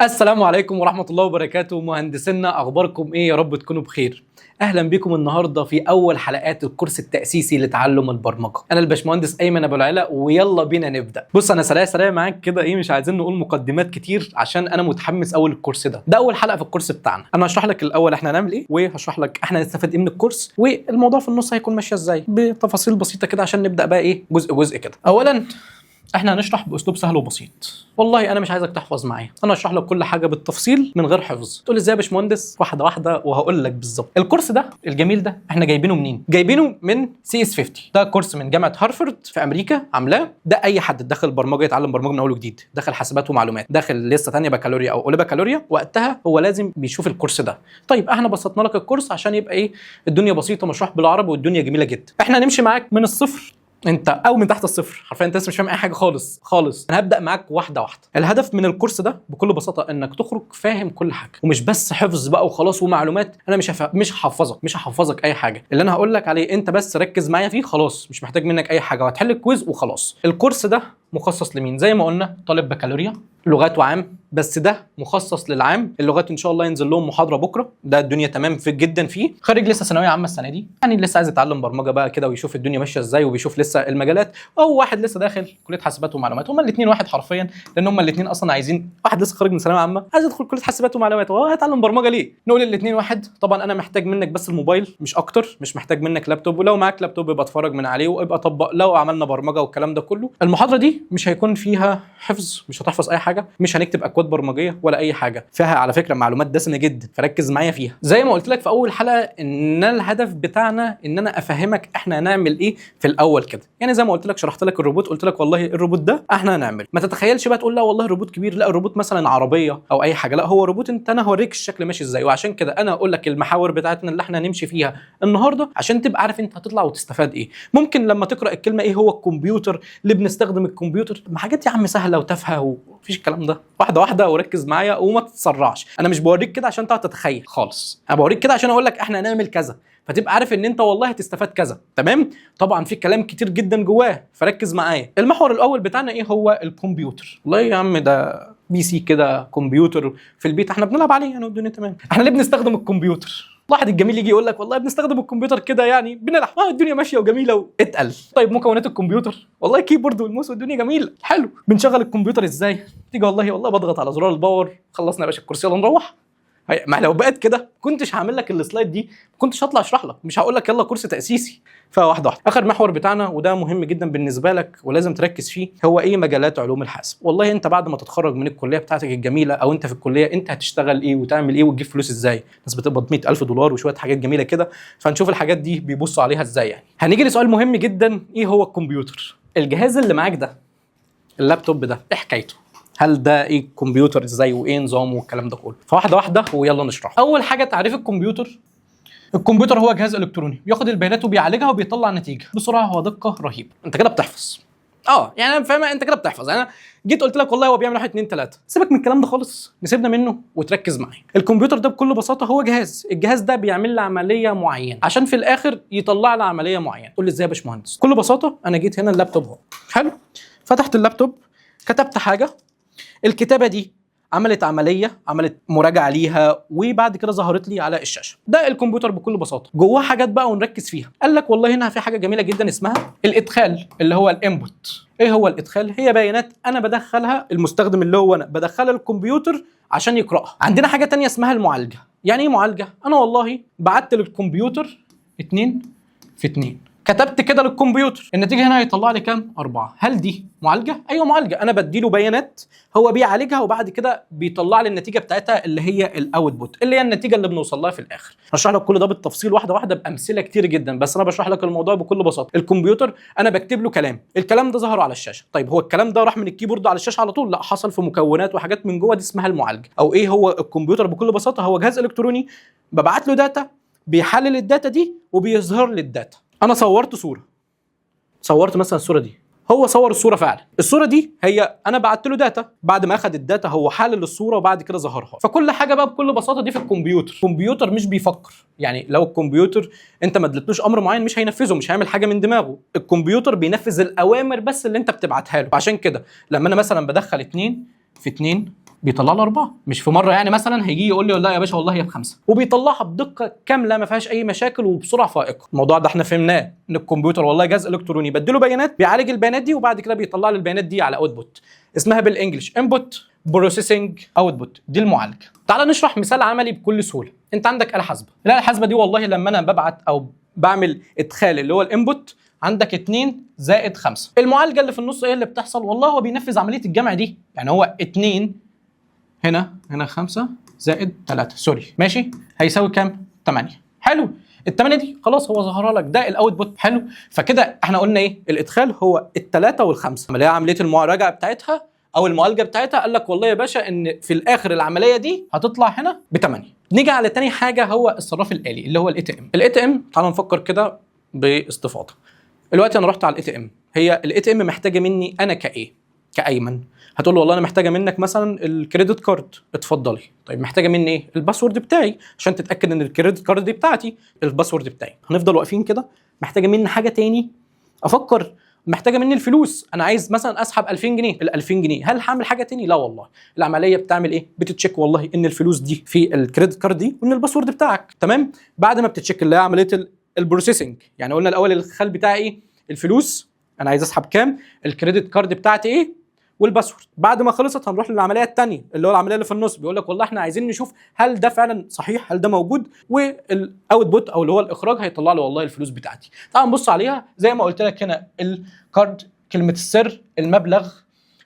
السلام عليكم ورحمة الله وبركاته. مهندسينا أخباركم إيه؟ يا رب تكونوا بخير. أهلا بكم النهاردة في أول حلقات الكورس التأسيسي لتعلم البرمجة. أنا الباشمهندس أيمن أبو العلا ويلا بينا نبدأ. بص أنا سريع معاك كده، إيه مش عايزين نقول مقدمات كتير عشان أنا متحمس أول الكورس ده أول حلقة في الكورس بتاعنا. أنا هشرح لك الأول إحنا هنعمل إيه، وهشرح لك إحنا هنستفاد إيه من الكورس، والموضوع في النص هيكون ماشي إزاي بتفاصيل بسيطة كده عشان نبدأ بقى إيه جزء كده. أولا احنا هنشرح باسلوب سهل وبسيط. والله انا مش عايزك تحفظ معايا، انا هشرح لك كل حاجه بالتفصيل من غير حفظ. تقول لي ازاي يا باشمهندس؟ واحده واحده وهقول لك بالظبط. الكورس ده الجميل ده احنا جايبينه منين؟ جايبينه من CS50. ده كورس من جامعه هارفارد في امريكا عاملاه. ده اي حد داخل برمجه يتعلم برمجه من اول وجديد، داخل حاسبات ومعلومات، داخل لسه ثانيه بكالوريا او اولى بكالوريا، وقتها هو لازم بيشوف الكورس ده. طيب احنا بسطنا لك الكورس عشان يبقى ايه، الدنيا بسيطه مشروح بالعربي والدنيا جميله جدا. احنا هنمشي معاك من الصفر انت او من تحت الصفر، حرفيا انت لسه مش فاهم اي حاجه خالص. انا هبدا معاك واحده واحده. الهدف من الكورس ده بكل بساطه انك تخرج فاهم كل حاجه، ومش بس حفظ بقى وخلاص ومعلومات. انا مش هحفظك اي حاجه. اللي انا هقول لك عليه انت بس ركز معايا فيه، خلاص مش محتاج منك اي حاجه، وهتحل الكويز وخلاص. الكورس ده مخصص لمين؟ زي ما قلنا طالب بكالوريا، لغات وعام، بس ده مخصص للعام. اللغات ان شاء الله ينزل لهم محاضره بكره، ده الدنيا تمام في جدا فيه. خارج لسه ثانويه عامه السنه دي، يعني لسه عايز يتعلم برمجه بقى كده ويشوف الدنيا ماشيه ازاي، وبيشوف لسه المجالات، او واحد لسه داخل كليه حاسبات ومعلومات. هما الاثنين واحد حرفيا، لان هما الاثنين اصلا عايزين. واحد لسه خارج من ثانويه عامه عايز يدخل كليه حاسبات ومعلومات، وهو هيتعلم برمجه ليه؟ نقول الاثنين واحد. طبعا انا محتاج منك بس الموبايل مش اكتر، مش محتاج منك لابتوب، ولو معاك لابتوب يبقى اتفرج من عليه وابقى طبق لو عملنا برمجه والكلام ده كله. المحاضره دي مش هيكون فيها حفظ، مش هتحفظ اي حاجه، مش هنكتب اكواد برمجيه ولا اي حاجه. فيها على فكره معلومات دسمه جدا، فركز معايا فيها. زي ما قلت لك في اول حلقه ان الهدف بتاعنا ان انا افهمك احنا هنعمل ايه في الاول كده. يعني زي ما قلت لك شرحت لك الروبوت، قلت لك والله الروبوت ده احنا هنعمل. ما تتخيلش بقى تقول لا والله الروبوت كبير، لا الروبوت مثلا عربيه او اي حاجه. لا هو روبوت، انا هوريك الشكل ماشي ازاي. وعشان كده انا هقول لك المحاور بتاعتنا اللي احنا هنمشي فيها النهارده عشان تبقى عارف انت هتطلع وتستفاد ايه. ممكن لما تقرا الكلمه ايه هو الكمبيوتر، اللي بنستخدم الكمبيوتر، ما حاجات يا عم سهله وتافهه ومفيش الكلام ده. واحده واحده وركز معايا وما تتسرعش. انا مش بوريك كده عشان تقعد تتخيل خالص، انا بوريك كده عشان اقول لك احنا هنعمل كذا، فتبقى عارف ان انت والله هتستفاد كذا. تمام؟ طبعا في كلام كتير جدا جواه، فركز معايا. المحور الاول بتاعنا ايه هو الكمبيوتر. والله يا عم ده بي سي كده، كمبيوتر في البيت احنا بنلعب عليه يعني والدنيا تمام. احنا ليه بنستخدم الكمبيوتر؟ واحد الجميل يجي يقول لك والله بنستخدم الكمبيوتر كده يعني بنلعب، الدنيا ماشيه وجميله واتقل. طيب مكونات الكمبيوتر، والله كيبورد والماوس والدنيا جميله حلو. بنشغل الكمبيوتر ازاي؟ تيجي والله بضغط على زرار الباور، خلصنا يا باشا الكرسي يلا نروح. ما لو بقت كده كنتش هعمل لك السلايد دي، كنتش هطلع اشرح لك، مش هقول لك يلا كورس تاسيسي. فواحده واحده. اخر محور بتاعنا وده مهم جدا بالنسبه لك ولازم تركز فيه، هو ايه مجالات علوم الحاسب. والله انت بعد ما تتخرج من الكليه بتاعتك الجميله، او انت في الكليه، انت هتشتغل ايه وتعمل ايه وتجيب فلوس ازاي. ناس بتقبض $100,000 وشويه حاجات جميله كده، فنشوف الحاجات دي بيبصوا عليها ازاي. يعني هنيجي لسؤال مهم جدا، ايه هو الكمبيوتر؟ الجهاز اللي معاك ده، اللابتوب ده، ايه حكايته؟ هل ده ايه كمبيوتر ازاي وايه نظامه والكلام ده كله؟ فواحده واحده ويلا نشرح. اول حاجه تعريف الكمبيور. الكمبيوتر هو جهاز الكتروني بياخد البيانات وبيعالجها وبيطلع نتيجه بسرعه ودقه رهيبه. انت كده بتحفظ. يعني انا فاهم انت كده بتحفظ. يعني انا جيت قلت لك والله هو بيعمل 1 2 3، سيبك من الكلام ده خالص، نسيبنا منه وتركز معايا. الكمبيوتر ده بكل بساطه هو جهاز، الجهاز ده بيعمل لي عمليه معينه عشان في الاخر يطلع لي عمليه معينه. تقول لي ازاي يا باشمهندس؟ بكل بساطه انا جيت هنا اللابتوب اهو، حلو، فتحت اللابتوب، كتبت حاجه، الكتابه دي عملت عمليه، عملت مراجعه ليها، وبعد كده ظهرت لي على الشاشه. ده الكمبيوتر بكل بساطه. جواه حاجات بقى ونركز فيها. قال لك والله هنا في حاجه جميله جدا اسمها الادخال، اللي هو الانبوت. ايه هو الادخال؟ هي بيانات انا بدخلها، المستخدم اللي هو انا بدخلها الكمبيوتر عشان يقراها. عندنا حاجه تانية اسمها المعالجه. يعني ايه معالجه؟ انا والله بعت للكمبيوتر 2 في 2، كتبت كده للكمبيوتر، النتيجه هنا هيطلع لي كام؟ 4. هل دي معالجه؟ ايوه معالجه. انا بديله بيانات هو بيعالجها، وبعد كده بيطلع لي النتيجه بتاعتها اللي هي الاوتبوت، اللي هي النتيجه اللي بنوصل لها في الاخر. هشرح لك كل ده بالتفصيل واحده واحده بامثله كتير جدا، بس انا بشرح لك الموضوع بكل بساطه. الكمبيوتر انا بكتب له كلام، الكلام ده ظهر على الشاشه. طيب هو الكلام ده راح من الكيبورد على الشاشه على طول؟ لا، حصل في مكونات وحاجات من جوه، دي اسمها المعالجه. او ايه هو الكمبيوتر بكل بساطه؟ هو جهاز الكتروني ببعت له داتا، بيحلل الداتا دي وبيظهر لي الداتا. انا صورت صورت مثلا الصوره دي، هو صور الصوره فعلا. الصوره دي هي انا بعت له داتا، بعد ما اخذ الداتا هو حلل الصوره وبعد كده ظهرها. فكل حاجه بقى بكل بساطه دي في الكمبيوتر. الكمبيوتر مش بيفكر. يعني لو الكمبيوتر انت ما اديتلوش امر معين مش هينفذه، مش هيعمل حاجه من دماغه. الكمبيوتر بينفذ الاوامر بس اللي انت بتبعتها له. عشان كده لما انا مثلا بدخل 2 في 2 بيطلع له 4، مش في مره يعني مثلا هيجي يقول لي لا يا باشا والله هي ب5، وبيطلعها بدقه كامله ما فيهاش اي مشاكل وبسرعه فائقه. الموضوع ده احنا فهمناه ان الكمبيوتر والله جهاز الكتروني بديله بيانات بيعالج البيانات دي وبعد كده بيطلع لي البيانات دي على اوتبوت اسمها بالانجلش انبوت بروسيسنج اوتبوت، دي المعالجه. تعال نشرح مثال عملي بكل سهوله. انت عندك آلة حاسبه، الآلة الحاسبه دي والله لما انا ببعت او بعمل ادخال اللي هو الانبوت عندك 2 زائد 5، المعالجه اللي في النص ايه اللي بتحصل؟ والله هو بينفذ عمليه الجمع دي، يعني هو 2 هنا 5 زائد 3 سوري ماشي هيساوي كام؟ 8. حلو، ال8 دي خلاص هو ظهرها لك، ده الاوتبوت. حلو، فكده احنا قلنا ايه؟ الادخال هو ال3 وال5، اللي هي عمليه المراجعه بتاعتها او المعالجه بتاعتها. قال لك والله يا باشا ان في الاخر العمليه دي هتطلع هنا ب8. نيجي على تاني حاجه هو الصراف الآلي اللي هو الاي تي ام. الاي تي ام تعالوا نفكر كده باستفاضه. دلوقتي انا رحت على الاي تي ام، هي الاي تي ام محتاجه مني انا كايه؟ كايمن. هتقول له والله انا محتاجه منك مثلا الكريدت كارد، اتفضلي. طيب محتاجه مني ايه؟ الباسورد بتاعي عشان تتاكد ان الكريدت كارد دي بتاعتي، الباسورد بتاعي. هنفضل واقفين كده. محتاجه مني حاجه تاني؟ افكر. محتاجه مني الفلوس، انا عايز مثلا اسحب 2000 جنيه، ال 2000 جنيه هل هعمل حاجه تاني؟ لا والله، العمليه بتعمل ايه؟ بتتشيك والله ان الفلوس دي في الكريدت كارد دي وان الباسورد بتاعك تمام. بعد ما بتتشيك اللي هي عمليه البروسيسنج، يعني قلنا الاول الخال بتاعي ايه؟ الفلوس، انا عايز اسحب كام، الكريدت كارد بتاعتي ايه، والباسورد. بعد ما خلصت هنروح للعمليه الثانيه اللي هو العمليه اللي في النص، بيقول لك والله احنا عايزين نشوف هل ده فعلا صحيح، هل ده موجود، والاوتبوت او اللي هو الاخراج هيطلع له والله الفلوس بتاعتي. تعال نبص عليها زي ما قلت لك هنا، الكارد، كلمه السر، المبلغ،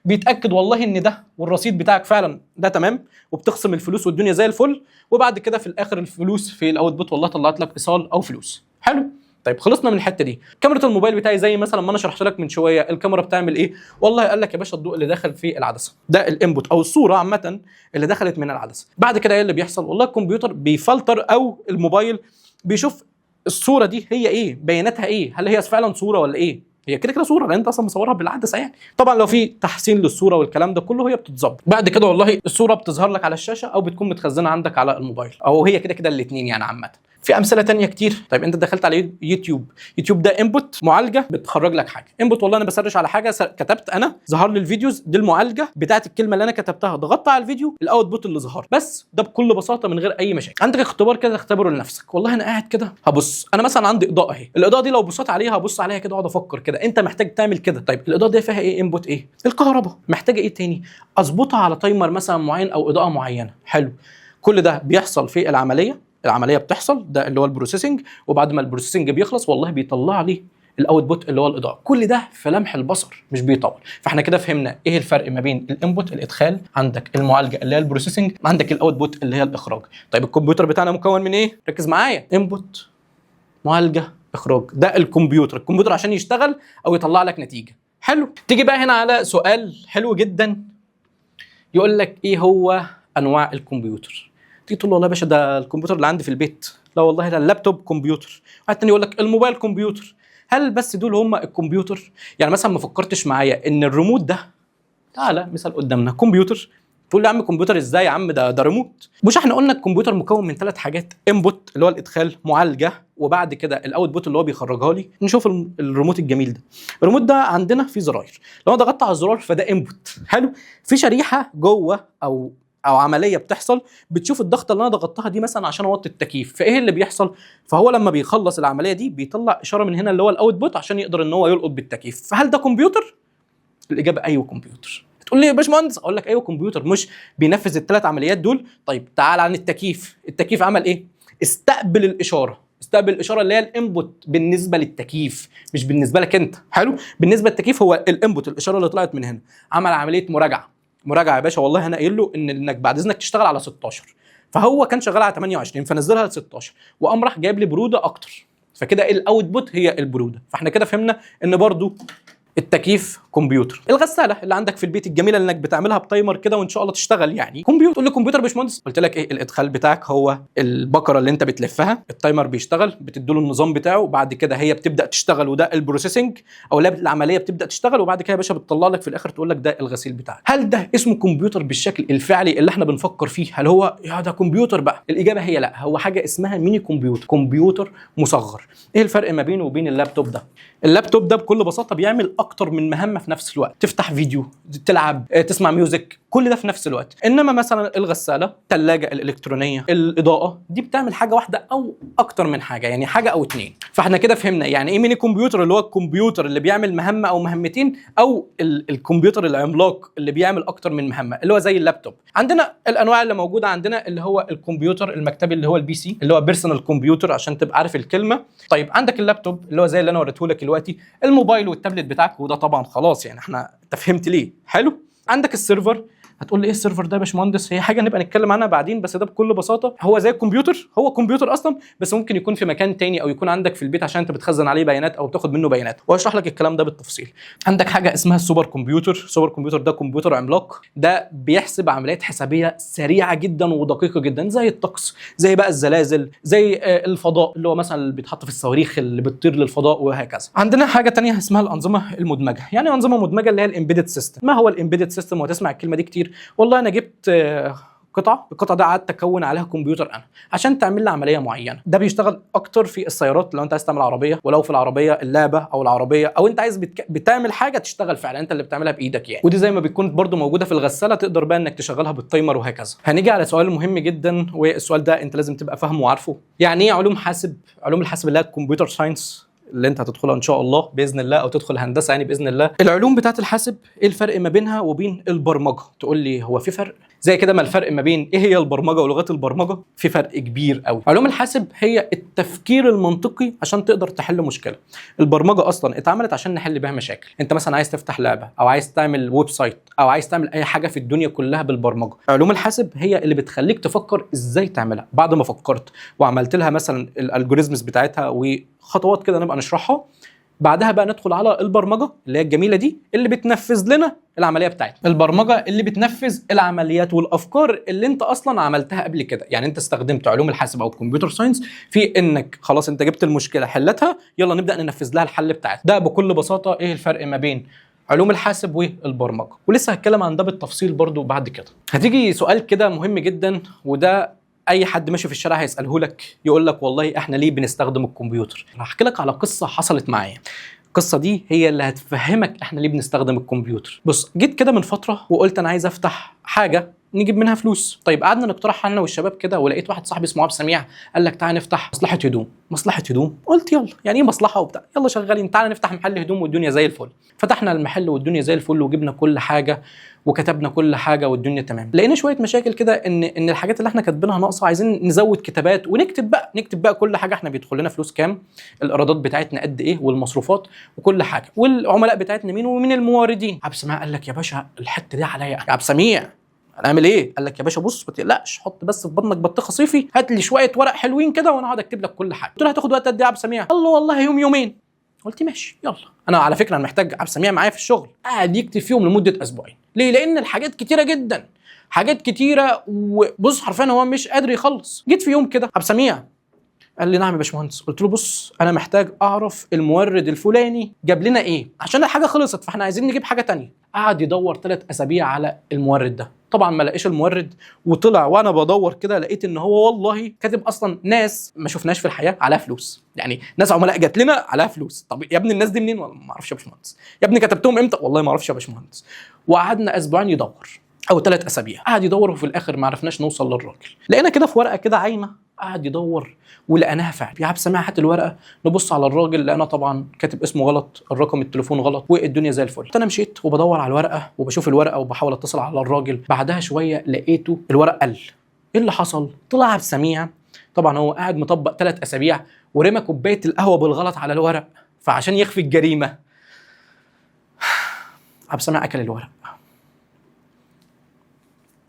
بيتاكد والله ان ده والرصيد بتاعك فعلا ده تمام، وبتخصم الفلوس والدنيا زي الفل، وبعد كده في الاخر الفلوس في الاوتبوت والله طلعت لك ايصال او فلوس. حلو. طيب خلصنا من الحته دي. كاميرا الموبايل بتاعي زي مثلا ما انا شرحت لك من شويه، الكاميرا بتعمل ايه؟ والله قال لك يا باشا الضوء اللي داخل في العدسه ده الانبوت او الصوره عامه اللي دخلت من العدسه. بعد كده ايه اللي بيحصل؟ والله الكمبيوتر بيفلتر او الموبايل بيشوف الصوره دي هي ايه، بياناتها ايه، هل هي فعلا صوره ولا ايه؟ هي كده كده صوره لان انت اصلا مصورها بالعدسه يعني. طبعا لو في تحسين للصوره والكلام ده كله هي بتتظبط. بعد كده والله الصوره بتظهر لك على الشاشه او بتكون متخزنه عندك على الموبايل، او هي كده كده الاثنين يعني عامه. في امثله تانية كتير. طيب انت دخلت على يوتيوب، يوتيوب ده انبوت، معالجه بتخرج لك حاجه. انبوت والله انا بسرش على حاجه كتبت انا ظهر لي الفيديوز دي، المعالجه بتاعت الكلمه اللي انا كتبتها، ضغطت على الفيديو الاوتبوت اللي ظهر. بس ده بكل بساطه من غير اي مشاكل. عندك اختبار كده تختبره لنفسك. والله انا قاعد كده هبص، انا مثلا عندي اضاءه اهي، الاضاءه دي لو بصيت عليها هبص عليها كده واقعد افكر كده انت محتاج تعمل كده. طيب الاضاءه دي فيها ايه؟ انبوت ايه؟ الكهرباء. محتاجه ايه تاني؟ اظبطها على تايمر مثلا معين او اضاءه معينه. حلو. كل ده بيحصل في العمليه بتحصل، ده اللي هو البروسيسنج، وبعد ما البروسيسنج بيخلص والله بيطلع لي الاوتبوت اللي هو الاضاءه. كل ده في لمح البصر مش بيطول. فاحنا كده فهمنا ايه الفرق ما بين الانبوت الادخال، عندك المعالجه اللي هي البروسيسنج، عندك الاوتبوت اللي هي الاخراج. طيب الكمبيوتر بتاعنا مكون من ايه؟ ركز معايا، انبوت، معالجه، اخراج. ده الكمبيوتر عشان يشتغل او يطلع لك نتيجه. حلو. تيجي بقى هنا على سؤال حلو جدا، يقول لك ايه هو انواع الكمبيوتر؟ تيجي تقول له والله يا باشا ده الكمبيوتر اللي عندي في البيت، لا والله ده اللابتوب كمبيوتر، واحد تاني يقول لك الموبايل كمبيوتر. هل بس دول هم الكمبيوتر؟ يعني مثلا ما فكرتش معايا ان الريموت ده، تعالى مثال قدامنا كمبيوتر، تقول لي يا عم كمبيوتر ازاي يا عم، ده ريموت. مش احنا قلنا الكمبيوتر مكون من 3 حاجات؟ انبوت اللي هو الادخال، معالجه، وبعد كده الاوتبوت اللي هو بيخرجها لي. نشوف الريموت الجميل ده. الريموت ده عندنا فيه زراير، لو انا ضغطت على الزرار فده انبوت. حلو. في شريحه جوه او عمليه بتحصل بتشوف الضغطه اللي انا ضغطتها دي مثلا عشان اوطي التكييف، فايه اللي بيحصل؟ فهو لما بيخلص العمليه دي بيطلع اشاره من هنا اللي هو الاوتبوت عشان يقدر ان هو يلقط بالتكييف. فهل ده كمبيوتر؟ الاجابه ايوه كمبيوتر. تقول لي يا باشمهندس، اقول لك ايوه كمبيوتر مش بينفذ ال3 عمليات دول. طيب تعال عن التكييف. التكييف عمل ايه؟ استقبل الاشاره اللي هي الانبوت بالنسبه للتكييف مش بالنسبه لك انت. حلو. بالنسبه للتكييف هو الانبوت، الاشاره اللي طلعت من هنا، عمل عمليه مراجعه يا باشا. والله انا قايل له انك بعد اذنك تشتغل على 16، فهو كان شغال على 28 فنزلها ل 16، وقام راح جايب لي بروده اكتر، فكده الأوتبوت هي البروده. فاحنا كده فهمنا ان برضو التكييف كمبيوتر. الغساله اللي عندك في البيت الجميله اللي انك بتعملها بتايمر كده وان شاء الله تشتغل يعني كمبيوتر. تقول لي كمبيوتر يا باشمهندس، قلت لك ايه؟ الادخال بتاعك هو البكره اللي انت بتلفها، التايمر بيشتغل، بتديله النظام بتاعه، وبعد كده هي بتبدا تشتغل، وده البروسيسنج او العمليه بتبدا تشتغل، وبعد كده يا باشا بتطلع لك في الاخر تقول لك ده الغسيل بتاعك. هل ده اسمه كمبيوتر بالشكل الفعلي اللي احنا بنفكر فيه؟ هل هو يا ده كمبيوتر بقى؟ الاجابه هي لا، هو حاجه اسمها ميني كمبيوتر، كمبيوتر مصغر. ايه الفرق ما بينه وبين اللابتوب ده؟ اللابتوب ده بكل بساطه بيعمل اكتر من مهمه في نفس الوقت، تفتح فيديو، تلعب، تسمع ميوزك، كل ده في نفس الوقت. انما مثلا الغساله، الثلاجه الالكترونيه، الاضاءه، دي بتعمل حاجه واحده او اكتر من حاجه، يعني حاجه او اتنين. فاحنا كده فهمنا يعني ايه ميني كمبيوتر، اللي هو الكمبيوتر اللي بيعمل مهمه او مهمتين، او الكمبيوتر العملاق اللي بيعمل اكتر من مهمه اللي هو زي اللابتوب. عندنا الانواع اللي موجوده عندنا اللي هو الكمبيوتر المكتبي اللي هو البي سي، اللي هو بيرسونال كمبيوتر عشان تبقى عارف الكلمه. طيب عندك اللابتوب اللي هو زي اللي انا وريته لك دلوقتي، الموبايل والتابلت بتاعك، وده طبعا خلاص يعني انت فهمت ليه. حلو. عندك السيرفر. هتقول لي ايه السيرفر ده يا باشمهندس؟ هي حاجه نبقى نتكلم عنها بعدين، بس ده بكل بساطه هو زي الكمبيوتر، هو كمبيوتر اصلا، بس ممكن يكون في مكان تاني او يكون عندك في البيت عشان انت بتخزن عليه بيانات او بتاخد منه بيانات، واشرح لك الكلام ده بالتفصيل. عندك حاجه اسمها السوبر كمبيوتر. السوبر كمبيوتر ده كمبيوتر عملاق، ده بيحسب عمليات حسابيه سريعه جدا ودقيقه جدا، زي الطقس، زي بقى الزلازل، زي الفضاء اللي هو مثلا اللي بيتحط في الصواريخ اللي بتطير للفضاء وهكذا. عندنا حاجه تانية اسمها الانظمه المدمجه. يعني انظمه مدمجه اللي هي الامبيدد سيستم. ما هو الامبيدد سيستم؟ وهتسمع الكلمه دي كتير. والله انا جبت القطعه دي قعدت اكون عليها كمبيوتر انا عشان تعمل لي عمليه معينه. ده بيشتغل اكتر في السيارات لو انت عايز تعمل عربيه، ولو في العربيه اللعبه او العربيه، او انت عايز بتعمل حاجه تشتغل فعلا انت اللي بتعملها بايدك يعني. ودي زي ما بتكون برضو موجوده في الغساله، تقدر بقى انك تشغلها بالتايمر وهكذا. هنيجي على سؤال مهم جدا، والسؤال ده انت لازم تبقى فاهمه وعارفه. يعني ايه علوم حاسب؟ علوم الحاسب اللي هي الكمبيوتر ساينس اللي انت هتدخلها ان شاء الله باذن الله، او تدخل هندسه يعني باذن الله. العلوم بتاعه الحاسب ايه الفرق ما بينها وبين البرمجه؟ تقول لي هو في فرق؟ زي كده ما الفرق ما بين ايه هي البرمجه ولغات البرمجه، في فرق كبير قوي. علوم الحاسب هي التفكير المنطقي عشان تقدر تحل مشكله. البرمجه اصلا اتعملت عشان نحل بيها مشاكل. انت مثلا عايز تفتح لعبه، او عايز تعمل ويب سايت، او عايز تعمل اي حاجه في الدنيا كلها بالبرمجه. علوم الحاسب هي اللي بتخليك تفكر ازاي تعملها. بعد ما فكرت وعملت لها مثلا الالجوريزمز بتاعتها وخطوات كده نبقى نشرحها، بعدها بقى ندخل على البرمجه اللي هي الجميله دي اللي بتنفذ لنا العمليه بتاعتنا. البرمجه اللي بتنفذ العمليات والافكار اللي انت اصلا عملتها قبل كده. يعني انت استخدمت علوم الحاسب او الكمبيوتر ساينس في انك خلاص انت جبت المشكله حلتها، يلا نبدا ننفذ لها الحل بتاعتها. ده بكل بساطه ايه الفرق ما بين علوم الحاسب والبرمجه، ولسه هتكلم عن ده بالتفصيل برضو بعد كده. هتيجي سؤال كده مهم جدا، وده اي حد ماشي في الشارع هيساله لك، يقول لك والله احنا ليه بنستخدم الكمبيوتر؟ هحكي لك على قصه حصلت معايا. القصه دي هي اللي هتفهمك احنا ليه بنستخدم الكمبيوتر. بص، جيت كده من فتره وقلت انا عايز افتح حاجه نجيب منها فلوس. طيب قعدنا نقترح انا والشباب كده، ولقيت واحد صاحبي اسمه عبد السميع قال لك تعالى نفتح مصلحه هدوم. مصلحه هدوم؟ قلت يلا، يعني ايه مصلحه وبتاع، يلا شغالين، تعالى نفتح محل هدوم والدنيا زي الفل. فتحنا المحل والدنيا زي الفل، وجبنا كل حاجه وكتبنا كل حاجه والدنيا تمام. لقينا شويه مشاكل كده، ان الحاجات اللي احنا كاتبينها ناقصه، عايزين نزود كتابات ونكتب بقى كل حاجه، احنا بيدخل لنا فلوس كام، الايرادات بتاعتنا قد ايه، والمصروفات وكل حاجه، والعملاء بتاعتنا مين ومين الموردين. عبد السميع قال لك يا باشا الحته دي عليا. يا عبد السميع هنعمل ايه؟ قال لك يا باشا بص ما تقلقش، حط بس في بطنك بطيخه صيفي، هات لي شويه ورق حلوين كده وانا هقعد اكتب لك كل حاجه. قلت له هتاخد وقت قد ايه يا عبد السميع؟ قال له والله يوم يومين. قلت ماشي يلا. انا على فكره انا محتاج عبد السميع معايا في الشغل، قاعد يكتب فيهم لمده اسبوعين. ليه؟ لان الحاجات كتيره جدا، حاجات كتيره، وبص حرفيا هو مش قادر يخلص. جيت في يوم كده عبد السميع قال لي نعم يا باشمهندس. قلت له بص انا محتاج اعرف المورد الفلاني جاب لنا ايه، عشان الحاجه خلصت فاحنا عايزين نجيب حاجه تانية. قعد يدور 3 اسابيع على المورد ده، طبعا ما لقيش المورد، وطلع وانا بدور كده لقيت ان هو والله كاتب اصلا ناس ما شفناش في الحياه عليها فلوس، يعني ناس عملاء جات لنا عليها فلوس. طب يا ابني الناس دي منين؟ والله ما اعرفش يا باشمهندس. يا ابني كتبتهم امتى؟ والله ما اعرفش يا باشمهندس. وقعدنا اسبوعين يدور، او 3 اسابيع قعد يدور، وفي الاخر ما عرفناش نوصل للراجل. لقينا كده في ورقه كده عايمه، قعد يدور ولقيناها فعلا. يا عبد السميع هات الورقه نبص على الراجل، لقينا طبعا كاتب اسمه غلط، الرقم التليفون غلط، والدنيا زي الفل. انا مشيت وبدور على الورقه وبشوف الورقه وبحاول اتصل على الراجل. بعدها شويه لقيته الورق قل. ايه اللي حصل؟ طلع عبد السميع طبعا هو قاعد مطبق 3 اسابيع ورمى كوبايه القهوه بالغلط على الورق، فعشان يخفي الجريمه عبد السميع اكل الورق.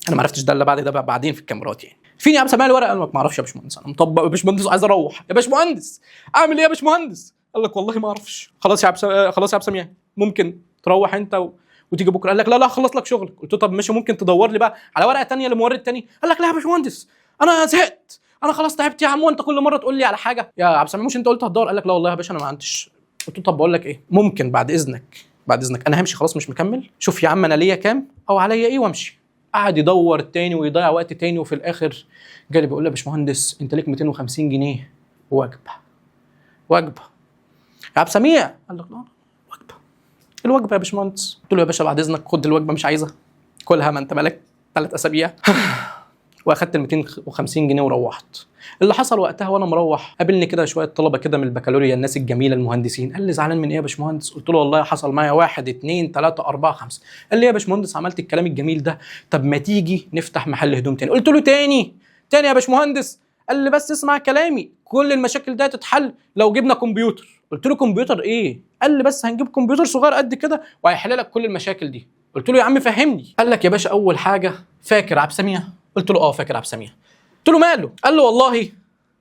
انا ما عرفتش ده الا بعد ده بقى بعدين في الكاميرات يعني. فين يا عم سامع الورقه؟ قال لك ما اعرفش يا باشمهندس، انا مطبق يا باشمهندس عايز اروح. يا باشمهندس اعمل ايه يا باشمهندس؟ قال لك والله ما اعرفش. خلاص يا خلاص يا عبد سميع ممكن تروح انت وتيجي بكره. قال لك لا خلص لك شغلك. قلت له طب ماشي ممكن تدور لي بقى على ورقه ثانيه لمورد ثاني. قال لك لا يا باشمهندس انا زهقت، انا خلاص تعبت يا عم، وانت كل مره تقول لي على حاجه. يا عبد سميع مش انت قلت هتدور؟ قال لك لا والله يا باشا انا ما عنديش. قلت له طب بقول لك ايه، ممكن بعد اذنك انا همشي خلاص مش مكمل، شوف يا عم انا ليا كام او عليا ايه وامشي. قعد يدور تاني ويضيع وقت تاني، وفي الاخر جالي بيقول لي يا باشمهندس انت ليك 250 جنيه وجبه. يا عبد سميع قال لك لا وجبه. الوجبه يا باشمهندس. قلت له يا باشا بعد اذنك خد الوجبه، مش عايزها، كلها ما انت مالك 3 اسابيع. واخدت ال 250 جنيه وروحت. اللي حصل وقتها وانا مروح قابلني كده شويه طلبه كده من البكالوريا، الناس الجميله المهندسين. قال لي زعلان من ايه يا باشمهندس؟ قلت له والله حصل معايا 1 2 3 4 5. قال لي يا باشمهندس عملت الكلام الجميل ده، طب ما تيجي نفتح محل هدوم تاني. قلت له تاني يا باشمهندس؟ قال لي بس اسمع كلامي، كل المشاكل دي تتحل لو جبنا كمبيوتر. قلت له كمبيوتر ايه؟ قال لي بس هنجيب كمبيوتر صغير قد كده وهيحل لك كل المشاكل دي. قلت له يا عم فهمني. قال لك يا باشا اول حاجه فاكر عبد سميع؟ قلت له اه فاكر عبد سميع. قلت له ماله؟ قال له والله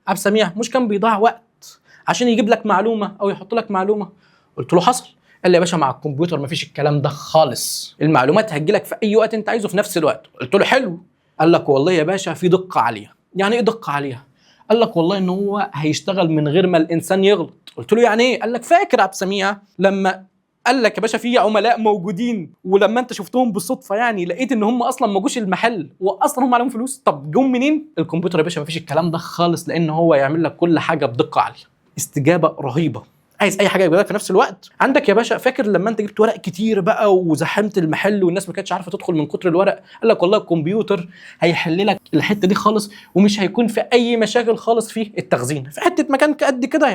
عبد سميع مش كان بيضيع وقت عشان يجيب لك معلومه او يحط لك معلومه؟ قلت له حصل. قال لي يا باشا مع الكمبيوتر مفيش الكلام ده خالص، المعلومات هتجيلك في اي وقت انت عايزه في نفس الوقت. قلت له حلو. قال لك والله يا باشا في دقه عاليه. يعني ايه دقه عاليه؟ قال لك والله ان هو هيشتغل من غير ما الانسان يغلط. قلت له يعني ايه؟ قال لك فاكر عبد سميع لما قال لك يا باشا في عملاء موجودين ولما انت شفتهم بالصدفه يعني لقيت ان هم اصلا ما جوش المحل واصلا هم عليهم فلوس؟ طب جم منين؟ الكمبيوتر يا باشا ما فيش الكلام ده خالص، لان هو يعمل لك كل حاجه بدقه عاليه، استجابه رهيبه. عايز اي حاجه يجيبها لك في نفس الوقت. عندك يا باشا فاكر لما انت جبت ورق كتير بقى وزحمت المحل والناس ما كانتش عارفه تدخل من كتر الورق؟ قال لك والله الكمبيوتر هيحل لك الحته دي خالص ومش هيكون في اي مشاكل خالص في التخزين، في حته مكان قد كده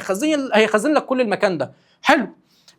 هيخزن لك كل المكان ده. حلو.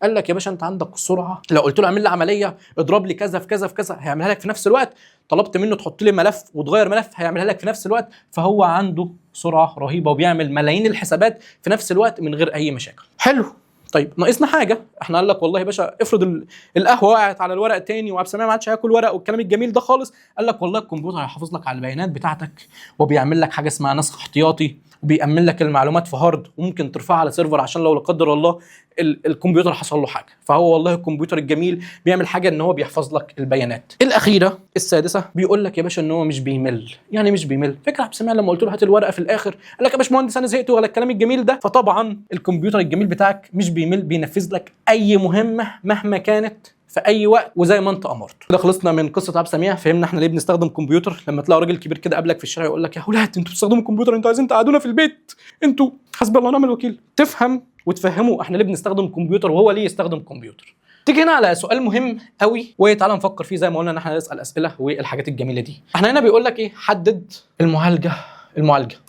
قال لك يا باشا انت عندك السرعه، لو قلت له اعمل لي عمليه اضرب لي كذا في كذا في كذا هيعملها لك في نفس الوقت، طلبت منه تحط لي ملف وتغير ملف هيعملها لك في نفس الوقت، فهو عنده سرعه رهيبه وبيعمل ملايين الحسابات في نفس الوقت من غير اي مشاكل. حلو. طيب ناقصنا حاجه. احنا قال لك والله يا باشا افرض القهوه وقعت على الورق تاني وعبد السميع ما عادش هياكل ورق والكلام الجميل ده خالص. قال لك والله الكمبيوتر هيحافظ لك على البيانات بتاعتك وبيعمل لك حاجه اسمها نسخ احتياطي وبيأمن لك المعلومات في هارد وممكن ترفعها على سيرفر عشان لو لا قدر الله الكمبيوتر حصل له حاجه. فهو والله الكمبيوتر الجميل بيعمل حاجه ان هو بيحفظ لك البيانات. الاخيره السادسه بيقول لك يا باشا ان هو مش بيمل. يعني مش بيمل. فاكر عبد السميع لما قلت له هات الورقه في الاخر قال لك يا باشمهندس انا زهقت ولا الكلام الجميل ده؟ فطبعا الكمبيوتر الجميل بتاعك مش بيمل، بينفذ لك اي مهمه مهما كانت في اي وقت وزي ما انت امرت. كده خلصنا من قصه عبد السميع، فهمنا احنا ليه بنستخدم كمبيوتر. لما تلاقي راجل كبير كده قبلك في الشارع يقول لك يا اولاد انتوا بتستخدموا الكمبيوتر، انتوا عايزين تقعدونا في البيت، انتوا حسبي الله ونعم الوكيل، تفهم وتفهموا احنا ليه بنستخدم كمبيوتر وهو ليه يستخدم كمبيوتر. تيجي هنا على سؤال مهم قوي وتعالى نفكر فيه زي ما قلنا ان احنا نسال اسئله والحاجات الجميله دي. احنا هنا بيقول لك ايه؟ حدد المعالجه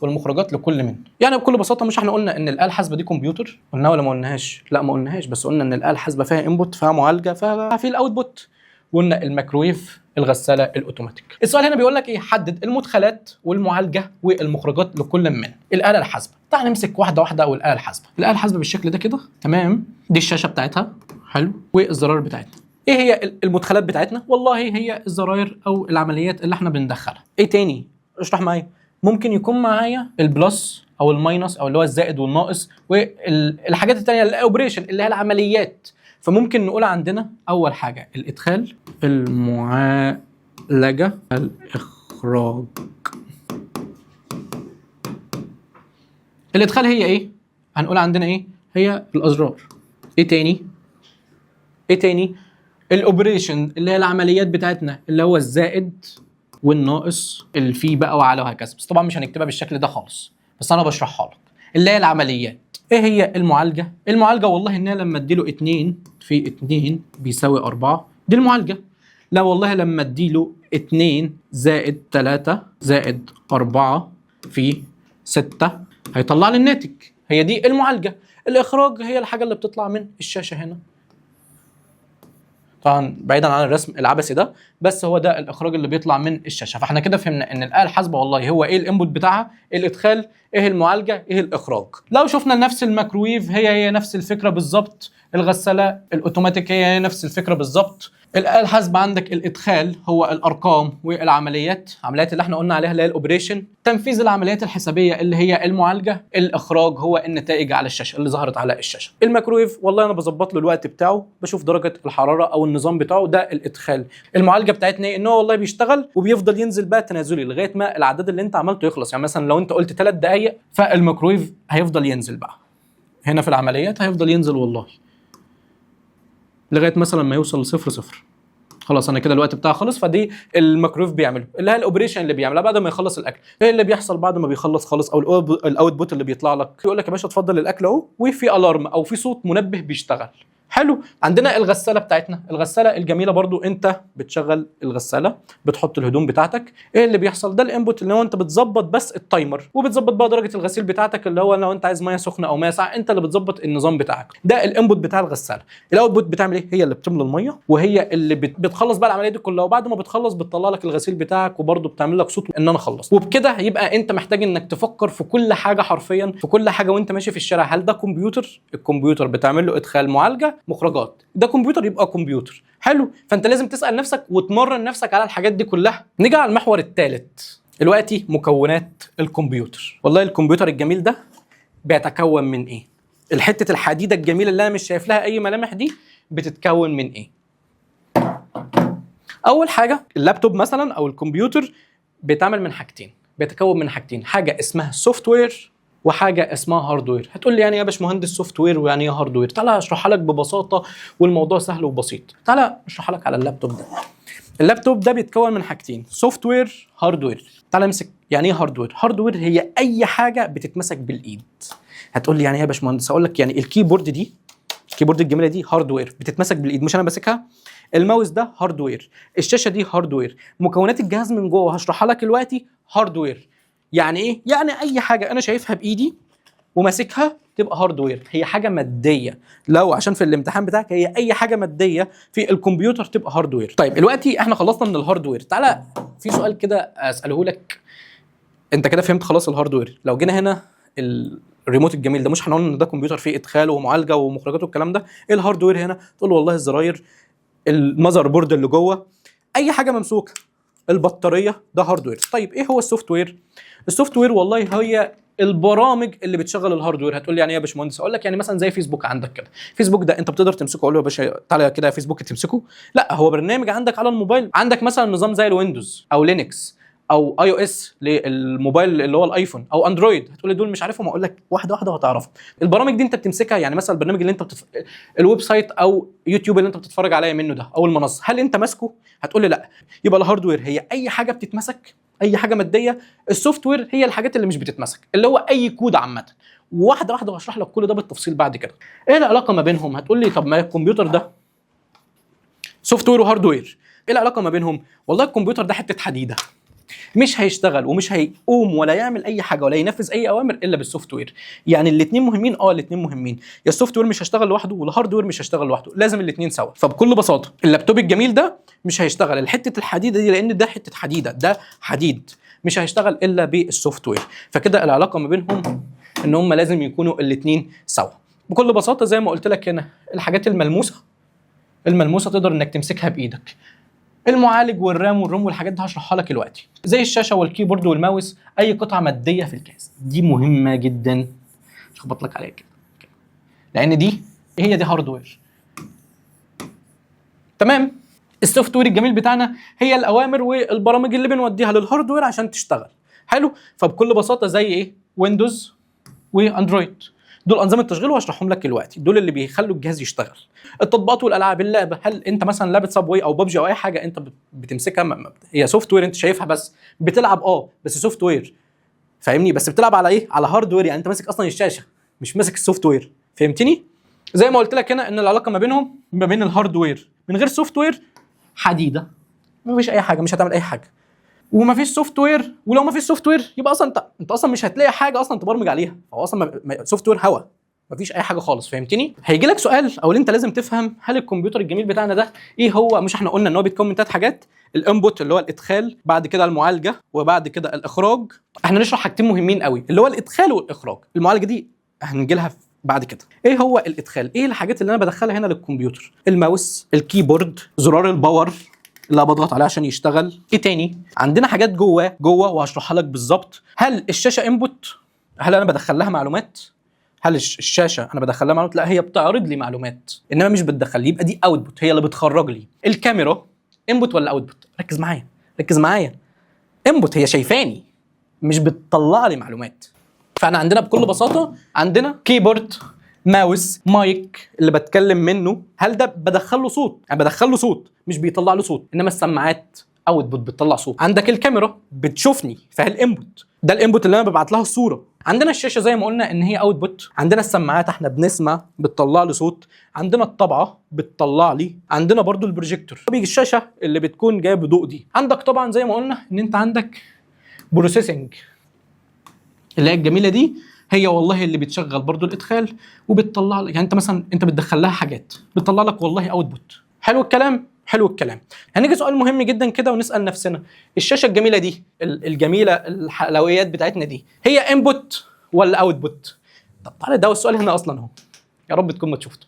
والمخرجات لكل من. يعني بكل بساطه مش احنا قلنا ان الاله الحاسبه دي كمبيوتر؟ قلنا ولا ما قلناش؟ لا ما قلناش، بس قلنا ان الاله الحاسبه فيها انبوت، فيها معالجه، فيها في الاوتبوت. وقلنا الميكرويف، الغساله الاوتوماتيك. السؤال هنا بيقول لك ايه؟ حدد المدخلات والمعالجه والمخرجات لكل من الاله الحاسبه. تعال نمسك واحده واحده. او الاله الحاسبه بالشكل ده كده، تمام؟ دي الشاشه بتاعتها، حلو، والزرار بتاعتنا. ايه هي المدخلات بتاعتنا؟ والله هي الزراير او العمليات اللي احنا بندخلها. ايه تاني؟ اشرح معايا. ممكن يكون معايا البلس او الماينس او اللي هو الزائد والناقص والحاجات التانيه الاوبريشن اللي هي العمليات. فممكن نقول عندنا اول حاجه الادخال، المعالجه، الاخراج. الادخال هي ايه؟ هنقول عندنا ايه؟ هي الازرار. ايه تاني؟ الاوبريشن اللي هي العمليات بتاعتنا اللي هو الزائد والناقص اللي فيه بقى وعلى وهكذا. بس طبعا مش هنكتبها بالشكل ده خالص، بس انا بشرحها لك. اللي هي العمليات. ايه هي المعالجه؟ المعالجه والله ان لما اديله 2 في 2 بيساوي 4 دي المعالجه. لا والله لما اديله 2 زائد 3 زائد 4 في 6 هيطلع لي الناتج، هي دي المعالجه. الاخراج هي الحاجه اللي بتطلع من الشاشه هنا، طبعا بعيدا عن الرسم العبثي ده، بس هو ده الاخراج اللي بيطلع من الشاشه. فاحنا كده فهمنا ان الاله الحاسبه والله هو ايه الانبوت بتاعها؟ إيه الادخال، ايه المعالجه، ايه الاخراج. لو شفنا نفس الميكرويف هي نفس الفكره بالظبط، الغساله الاوتوماتيك هي نفس الفكره بالظبط. الاله الحاسبه عندك الادخال هو الارقام والعمليات، العمليات اللي احنا قلنا عليها اللي هي الاوبريشن، تنفيذ العمليات الحسابيه اللي هي المعالجه، الاخراج هو النتائج على الشاشه اللي ظهرت على الشاشه. الميكرويف والله انا بظبط له الوقت بتاعه، بشوف درجه الحراره او النظام بتاعه، ده الادخال. المعالجه بتاعتنا ايه؟ ان هو والله بيشتغل وبيفضل ينزل بقى تنازلي لغايه ما العدد اللي انت عملته يخلص. يعني مثلا لو انت قلت 3 دقائق فالميكرويف هيفضل ينزل بقى هنا في العمليات، هيفضل ينزل والله لغايه مثلا ما يوصل لصفر صفر. خلاص انا كده الوقت بتاعي خلص. فدي الميكرويف بيعمله، اللي هي الاوبريشن اللي بيعملها بعد ما يخلص الاكل. ايه اللي بيحصل بعد ما بيخلص خالص؟ او الاوتبوت اللي بيطلع لك يقول لك يا باشا اتفضل الاكل اهو، وفي الارم او في صوت منبه بيشتغل. حلو. عندنا الغساله بتاعتنا، الغساله الجميله برضو، انت بتشغل الغساله، بتحط الهدوم بتاعتك. ايه اللي بيحصل؟ ده الانبوت اللي هو انت بتظبط بس التايمر، وبتظبط بقى درجه الغسيل بتاعتك، اللي هو لو انت عايز ميه سخنه او ميه ساقعه انت اللي بتظبط النظام بتاعك. ده الانبوت بتاع الغساله. الاوتبوت بتعمل ايه؟ هي اللي بتملى الميه، وهي اللي بتخلص بقى العمليه دي كلها، وبعد ما بتخلص بتطلع لك الغسيل بتاعك، وبرضو بتعمل لك صوت ان انا خلصت. وبكده يبقى انت محتاج انك تفكر في كل حاجه، حرفيا في كل حاجه وانت ماشي في الشارع. هل ده كمبيوتر؟ الكمبيوتر بتعمل له ادخال، معالجه، مخرجات. ده كمبيوتر يبقى كمبيوتر. حلو. فانت لازم تسال نفسك وتمرن نفسك على الحاجات دي كلها. نيجي على المحور الثالث دلوقتي، مكونات الكمبيوتر. والله الكمبيوتر الجميل ده بيتكون من ايه؟ الحته الحديده الجميله اللي انا مش شايف لها اي ملامح دي بتتكون من ايه؟ اول حاجه اللابتوب مثلا او الكمبيوتر بيتعمل من حاجتين، بيتكون من حاجتين، حاجه اسمها سوفت وير وحاجه اسمها هاردوير. هتقول لي يعني يا باشمهندس سوفت وير ويعني ايه هاردوير؟ تعالى اشرحها لك ببساطه والموضوع سهل وبسيط. تعالى اشرحها لك على اللابتوب ده. اللابتوب ده بيتكون من حاجتين، سوفت وير، هاردوير. تعالى امسك. يعني ايه هاردوير؟ هاردوير هي اي حاجه بتتمسك بالايد. هتقول لي يعني ايه يا باشمهندس؟ اقول لك يعني الكيبورد دي، الكيبورد الجميله دي هاردوير، بتتمسك بالايد مش انا ماسكها. الماوس ده هاردوير، الشاشه دي هاردوير، مكونات الجهاز من جوه هشرحها لك دلوقتي هاردوير. يعني ايه؟ يعني اي حاجه انا شايفها بايدي وماسكها تبقى هاردوير، هي حاجه ماديه. لو عشان في الامتحان بتاعك هي اي حاجه ماديه في الكمبيوتر تبقى هاردوير. طيب دلوقتي احنا خلصنا من الهاردوير، تعالى في سؤال كده اساله لك. انت كده فهمت خلاص الهاردوير. لو جينا هنا الريموت الجميل ده، مش هنقول ان ده كمبيوتر فيه ادخال ومعالجه ومخرجات والكلام ده. ايه الهاردوير هنا؟ تقول والله الزراير، المذر بورد اللي جوه، اي حاجه ممسوكه، البطاريه، ده هاردوير. طيب ايه هو السوفت وير؟ السوفت وير والله هي البرامج اللي بتشغل الهاردوير. هتقول لي يعني ايه يا باشمهندس؟ اقول لك يعني مثلا زي فيسبوك عندك كده. فيسبوك ده انت بتقدر تمسكه، اقول له يا باشا تعالى كده يا فيسبوك تمسكه؟ لا، هو برنامج عندك على الموبايل. عندك مثلا نظام زي الويندوز او لينكس او اي او اس للموبايل اللي هو الايفون، او اندرويد. هتقول لي دول مش عارفهم، اقول لك واحده واحده وهتعرفهم. البرامج دي انت بتمسكها، يعني مثلا البرنامج اللي انت الويب سايت او يوتيوب اللي انت بتتفرج عليا منه ده، او المنصه، هل انت ماسكه؟ هتقول لي لا. يبقى الهاردوير هي اي حاجه بتتمسك، اي حاجه ماديه. السوفت وير هي الحاجات اللي مش بتتمسك، اللي هو اي كود عامه. واحده واحده وهشرح لك كل ده بالتفصيل بعد كده. ايه العلاقه ما بينهم؟ هتقول لي طب ما الكمبيوتر ده سوفت وير وهاردوير، ايه العلاقه ما بينهم؟ والله الكمبيوتر ده حته حديده، مش هيشتغل ومش هيقوم ولا يعمل اي حاجه ولا ينفذ اي اوامر الا بالسوفت وير. يعني الاثنين مهمين، الاثنين مهمين. يا السوفت وير مش هيشتغل لوحده والهاردوير مش هيشتغل لوحده، لازم الاثنين سوا. فبكل بساطه اللابتوب الجميل ده مش هيشتغل الحته الحديده دي، لان ده حته حديده، ده حديد، مش هيشتغل الا بالسوفت وير. فكده العلاقه ما بينهم ان هم لازم يكونوا الاثنين سوا. بكل بساطه زي ما قلت لك هنا، الحاجات الملموسه تقدر انك تمسكها بايدك. المعالج والرام والروم والحاجات دي هشرحها لك دلوقتي، زي الشاشه والكيبورد والماوس، اي قطعه ماديه في الجهاز دي مهمه جدا. مش هخبط لك عليها كده، لان دي هي دي هاردوير. تمام. السوفت وير الجميل بتاعنا هي الاوامر والبرامج اللي بنوديها للهاردوير عشان تشتغل. حلو. فبكل بساطه زي ايه؟ ويندوز واندرويد، دول انظمه تشغيل وهشرحهم لك دلوقتي. دول اللي بيخلوا الجهاز يشتغل. التطبيقات والالعاب، اللعبه، هل انت مثلا لعبه سابواي او ببجي او اي حاجه انت بتمسكها، هي سوفت وير، انت شايفها بس بتلعب بس سوفت وير، فاهمني؟ بس بتلعب على ايه؟ على هاردوير، يعني انت ماسك اصلا الشاشه مش ماسك السوفت وير. فهمتني؟ زي ما قلت لك هنا ان العلاقه ما بينهم، ما بين الهاردوير من غير سوفت وير حديده، مفيش اي حاجه، مش هتعمل اي حاجه. ومفيش سوفت وير، ولو مفيش سوفت وير يبقى اصلا انت اصلا مش هتلاقي حاجه اصلا تبرمج عليها، هو اصلا سوفت وير هوا، مفيش اي حاجه خالص. فهمتني؟ هيجي لك سؤال، او انت لازم تفهم، هل الكمبيوتر الجميل بتاعنا ده ايه هو؟ مش احنا قلنا ان هو بيتكون من 3 حاجات؟ الانبوت اللي هو الادخال، بعد كده المعالجه، وبعد كده الاخراج. احنا نشرح حاجتين مهمين قوي، اللي هو الادخال والاخراج. المعالجه دي هنجي لها بعد كده. ايه هو الادخال؟ ايه الحاجات اللي انا بدخلها هنا للكمبيوتر؟ الماوس، الكيبورد، زرار الباور اللي بضغط عليه عشان يشتغل. ايه تاني؟ عندنا حاجات جوه وهشرحها لك بالظبط. هل الشاشه انبوت؟ هل انا بدخل لها معلومات؟ هل الشاشه انا بدخل لها معلومات؟ لا، هي بتعرض لي معلومات انما مش بتدخل لي، يبقى دي اوتبوت، هي اللي بتخرج لي. الكاميرا انبوت ولا اوتبوت؟ ركز معايا، ركز معايا. انبوت، هي شايفاني مش بتطلع لي معلومات. فاحنا عندنا بكل بساطه عندنا كيبورد، ماوس، مايك اللي بتكلم منه، هل ده بدخل له صوت؟ انا بدخل له صوت مش بيطلع له صوت، انما السماعات اوتبوت بتطلع صوت. عندك الكاميرا بتشوفني، فهي الانبوت، ده الانبوت اللي انا ببعت لها الصوره، عندنا الشاشه زي ما قلنا ان هي اوتبوت، عندنا السماعات احنا بنسمع بتطلع لي صوت، عندنا الطبعه بتطلع لي، عندنا برضو البروجيكتور بيجي الشاشه اللي بتكون جايه بضوء دي. عندك طبعا زي ما قلنا ان انت عندك بروسيسنج اللي هي الجميله دي، هي والله اللي بتشغل برضو الادخال وبتطلع لك، يعني انت مثلا انت بتدخل لها حاجات بتطلع لك والله اوتبوت. حلو الكلام، حلو الكلام. هنيجي سؤال مهم جدا كده ونسال نفسنا، الشاشه الجميله دي الجميله الحلويات بتاعتنا دي هي انبوت ولا اوتبوت؟ طب تعالى ده السؤال هنا اصلا اهو، يا رب تكون ما شفته.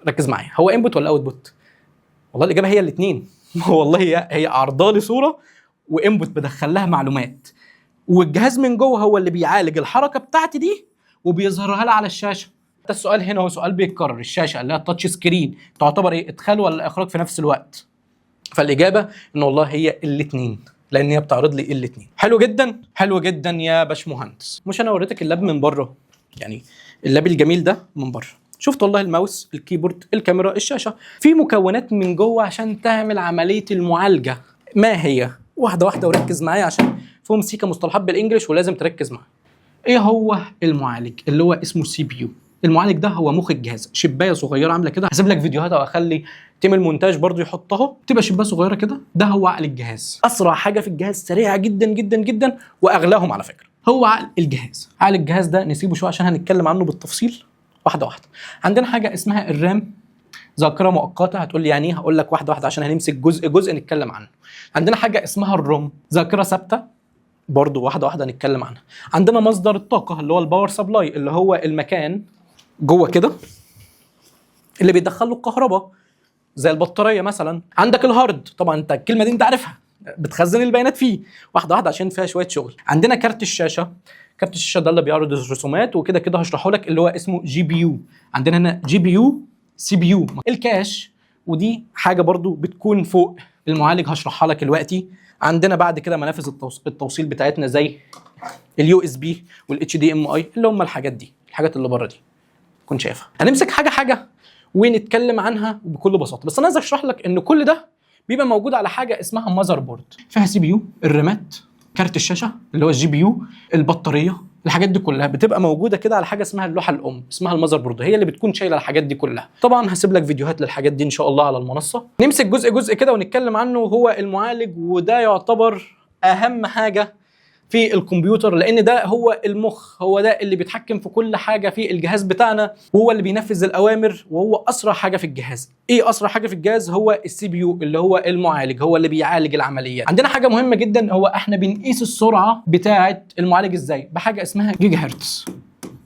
ركز معايا، هو انبوت ولا اوتبوت؟ والله الاجابه هي الاثنين. والله هي عرضه لي صوره وانبوت بدخل لها معلومات، والجهاز من جوه هو اللي بيعالج الحركه بتاعتي دي وبيظهرها لي على الشاشه. ده السؤال هنا هو سؤال بيتكرر، الشاشه اللي هي التاتش سكرين تعتبر ايه، ادخال ولا اخراج في نفس الوقت؟ فالاجابه ان والله هي الاثنين، لان هي بتعرض لي الاثنين. حلو جدا، حلو جدا يا باشمهندس. مش انا وريتك اللاب من بره، يعني اللاب الجميل ده من بره، شفت والله الماوس، الكيبورد، الكاميرا، الشاشه، في مكونات من جوه عشان تعمل عمليه المعالجه. ما هي؟ واحده واحده وركز معايا عشان فيهم سيكا مصطلحات بالانجلش ولازم تركز معايا. ايه هو المعالج اللي هو اسمه سي بي يو؟ المعالج ده هو مخ الجهاز، شبايه صغيره عامله كده، هسيب لك فيديوهات او اخلي تيم المونتاج برضو يحطها، تبقى شبايه صغيره كده. ده هو عقل الجهاز، اسرع حاجه في الجهاز، سريعه جدا جدا جدا، واغلاهم على فكره. هو عقل الجهاز. عقل الجهاز ده نسيبه شويه عشان هنتكلم عنه بالتفصيل واحده واحده. عندنا حاجه اسمها الرام، ذاكره مؤقته. هتقول لي يعني ايه؟ هقول لك واحده واحده عشان هنمسك جزء جزء نتكلم عنه. عندنا حاجه اسمها الروم، ذاكره ثابته، برضو واحده واحده نتكلم عنها. عندنا مصدر الطاقه اللي هو الباور سبلاي، اللي هو المكان جوه كده اللي بيدخل له الكهرباء زي البطاريه مثلا. عندك الهارد، طبعا انت الكلمه دي انت عارفها، بتخزن البيانات فيه. واحده واحده عشان فيها شويه شغل. عندنا كارت الشاشه، كارت الشاشه ده اللي بيعرض الرسومات وكده كده هشرحه لك، اللي هو اسمه جي بي يو. عندنا هنا جي بي يو، سي بي يو. الكاش، ودي حاجه برضو بتكون فوق المعالج هشرحها لك دلوقتي. عندنا بعد كده منافذ التوصيل بتاعتنا زي اليو اس بي والاتش دي ام اي، اللي هم الحاجات دي، الحاجات اللي بره دي كنت شايفها. هنمسك حاجه حاجه ونتكلم عنها بكل بساطه، بس انا عايز اشرح لك ان كل ده بيبقى موجود على حاجه اسمها ماذر بورد، فيها سي بي يو، الرامات، كارت الشاشه اللي هو الجي بي يو، البطاريه، الحاجات دي كلها بتبقى موجوده كده على حاجه اسمها اللوحه الام، اسمها الماذر بورد، هي اللي بتكون شايله الحاجات دي كلها. طبعا هسيب لك فيديوهات للحاجات دي ان شاء الله على المنصه. نمسك جزء جزء كده ونتكلم عنه. هو المعالج، وده يعتبر اهم حاجه في الكمبيوتر، لان ده هو المخ، هو ده اللي بيتحكم في كل حاجه في الجهاز بتاعنا، وهو اللي بينفذ الاوامر، وهو اسرع حاجه في الجهاز. ايه اسرع حاجه في الجهاز؟ هو السي بي يو اللي هو المعالج، هو اللي بيعالج العمليات. عندنا حاجه مهمه جدا، هو احنا بنقيس السرعه بتاعه المعالج ازاي؟ بحاجه اسمها جيجا هرتز.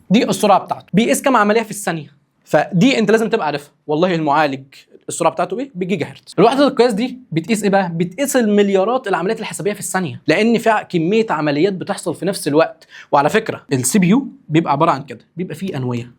دي السرعه بتاعته، بيقيس كام عمليه في الثانيه، فدي انت لازم تبقى عارفها. والله المعالج السرعه بتاعته ايه؟ بجيجا هرتز. الوحده القياس دي بتقيس ايه بقى؟ بتقيس المليارات العمليات الحسابيه في الثانيه، لان في كميه عمليات بتحصل في نفس الوقت. وعلى فكره السي بي يو بيبقى عباره عن كده، بيبقى فيه انويه.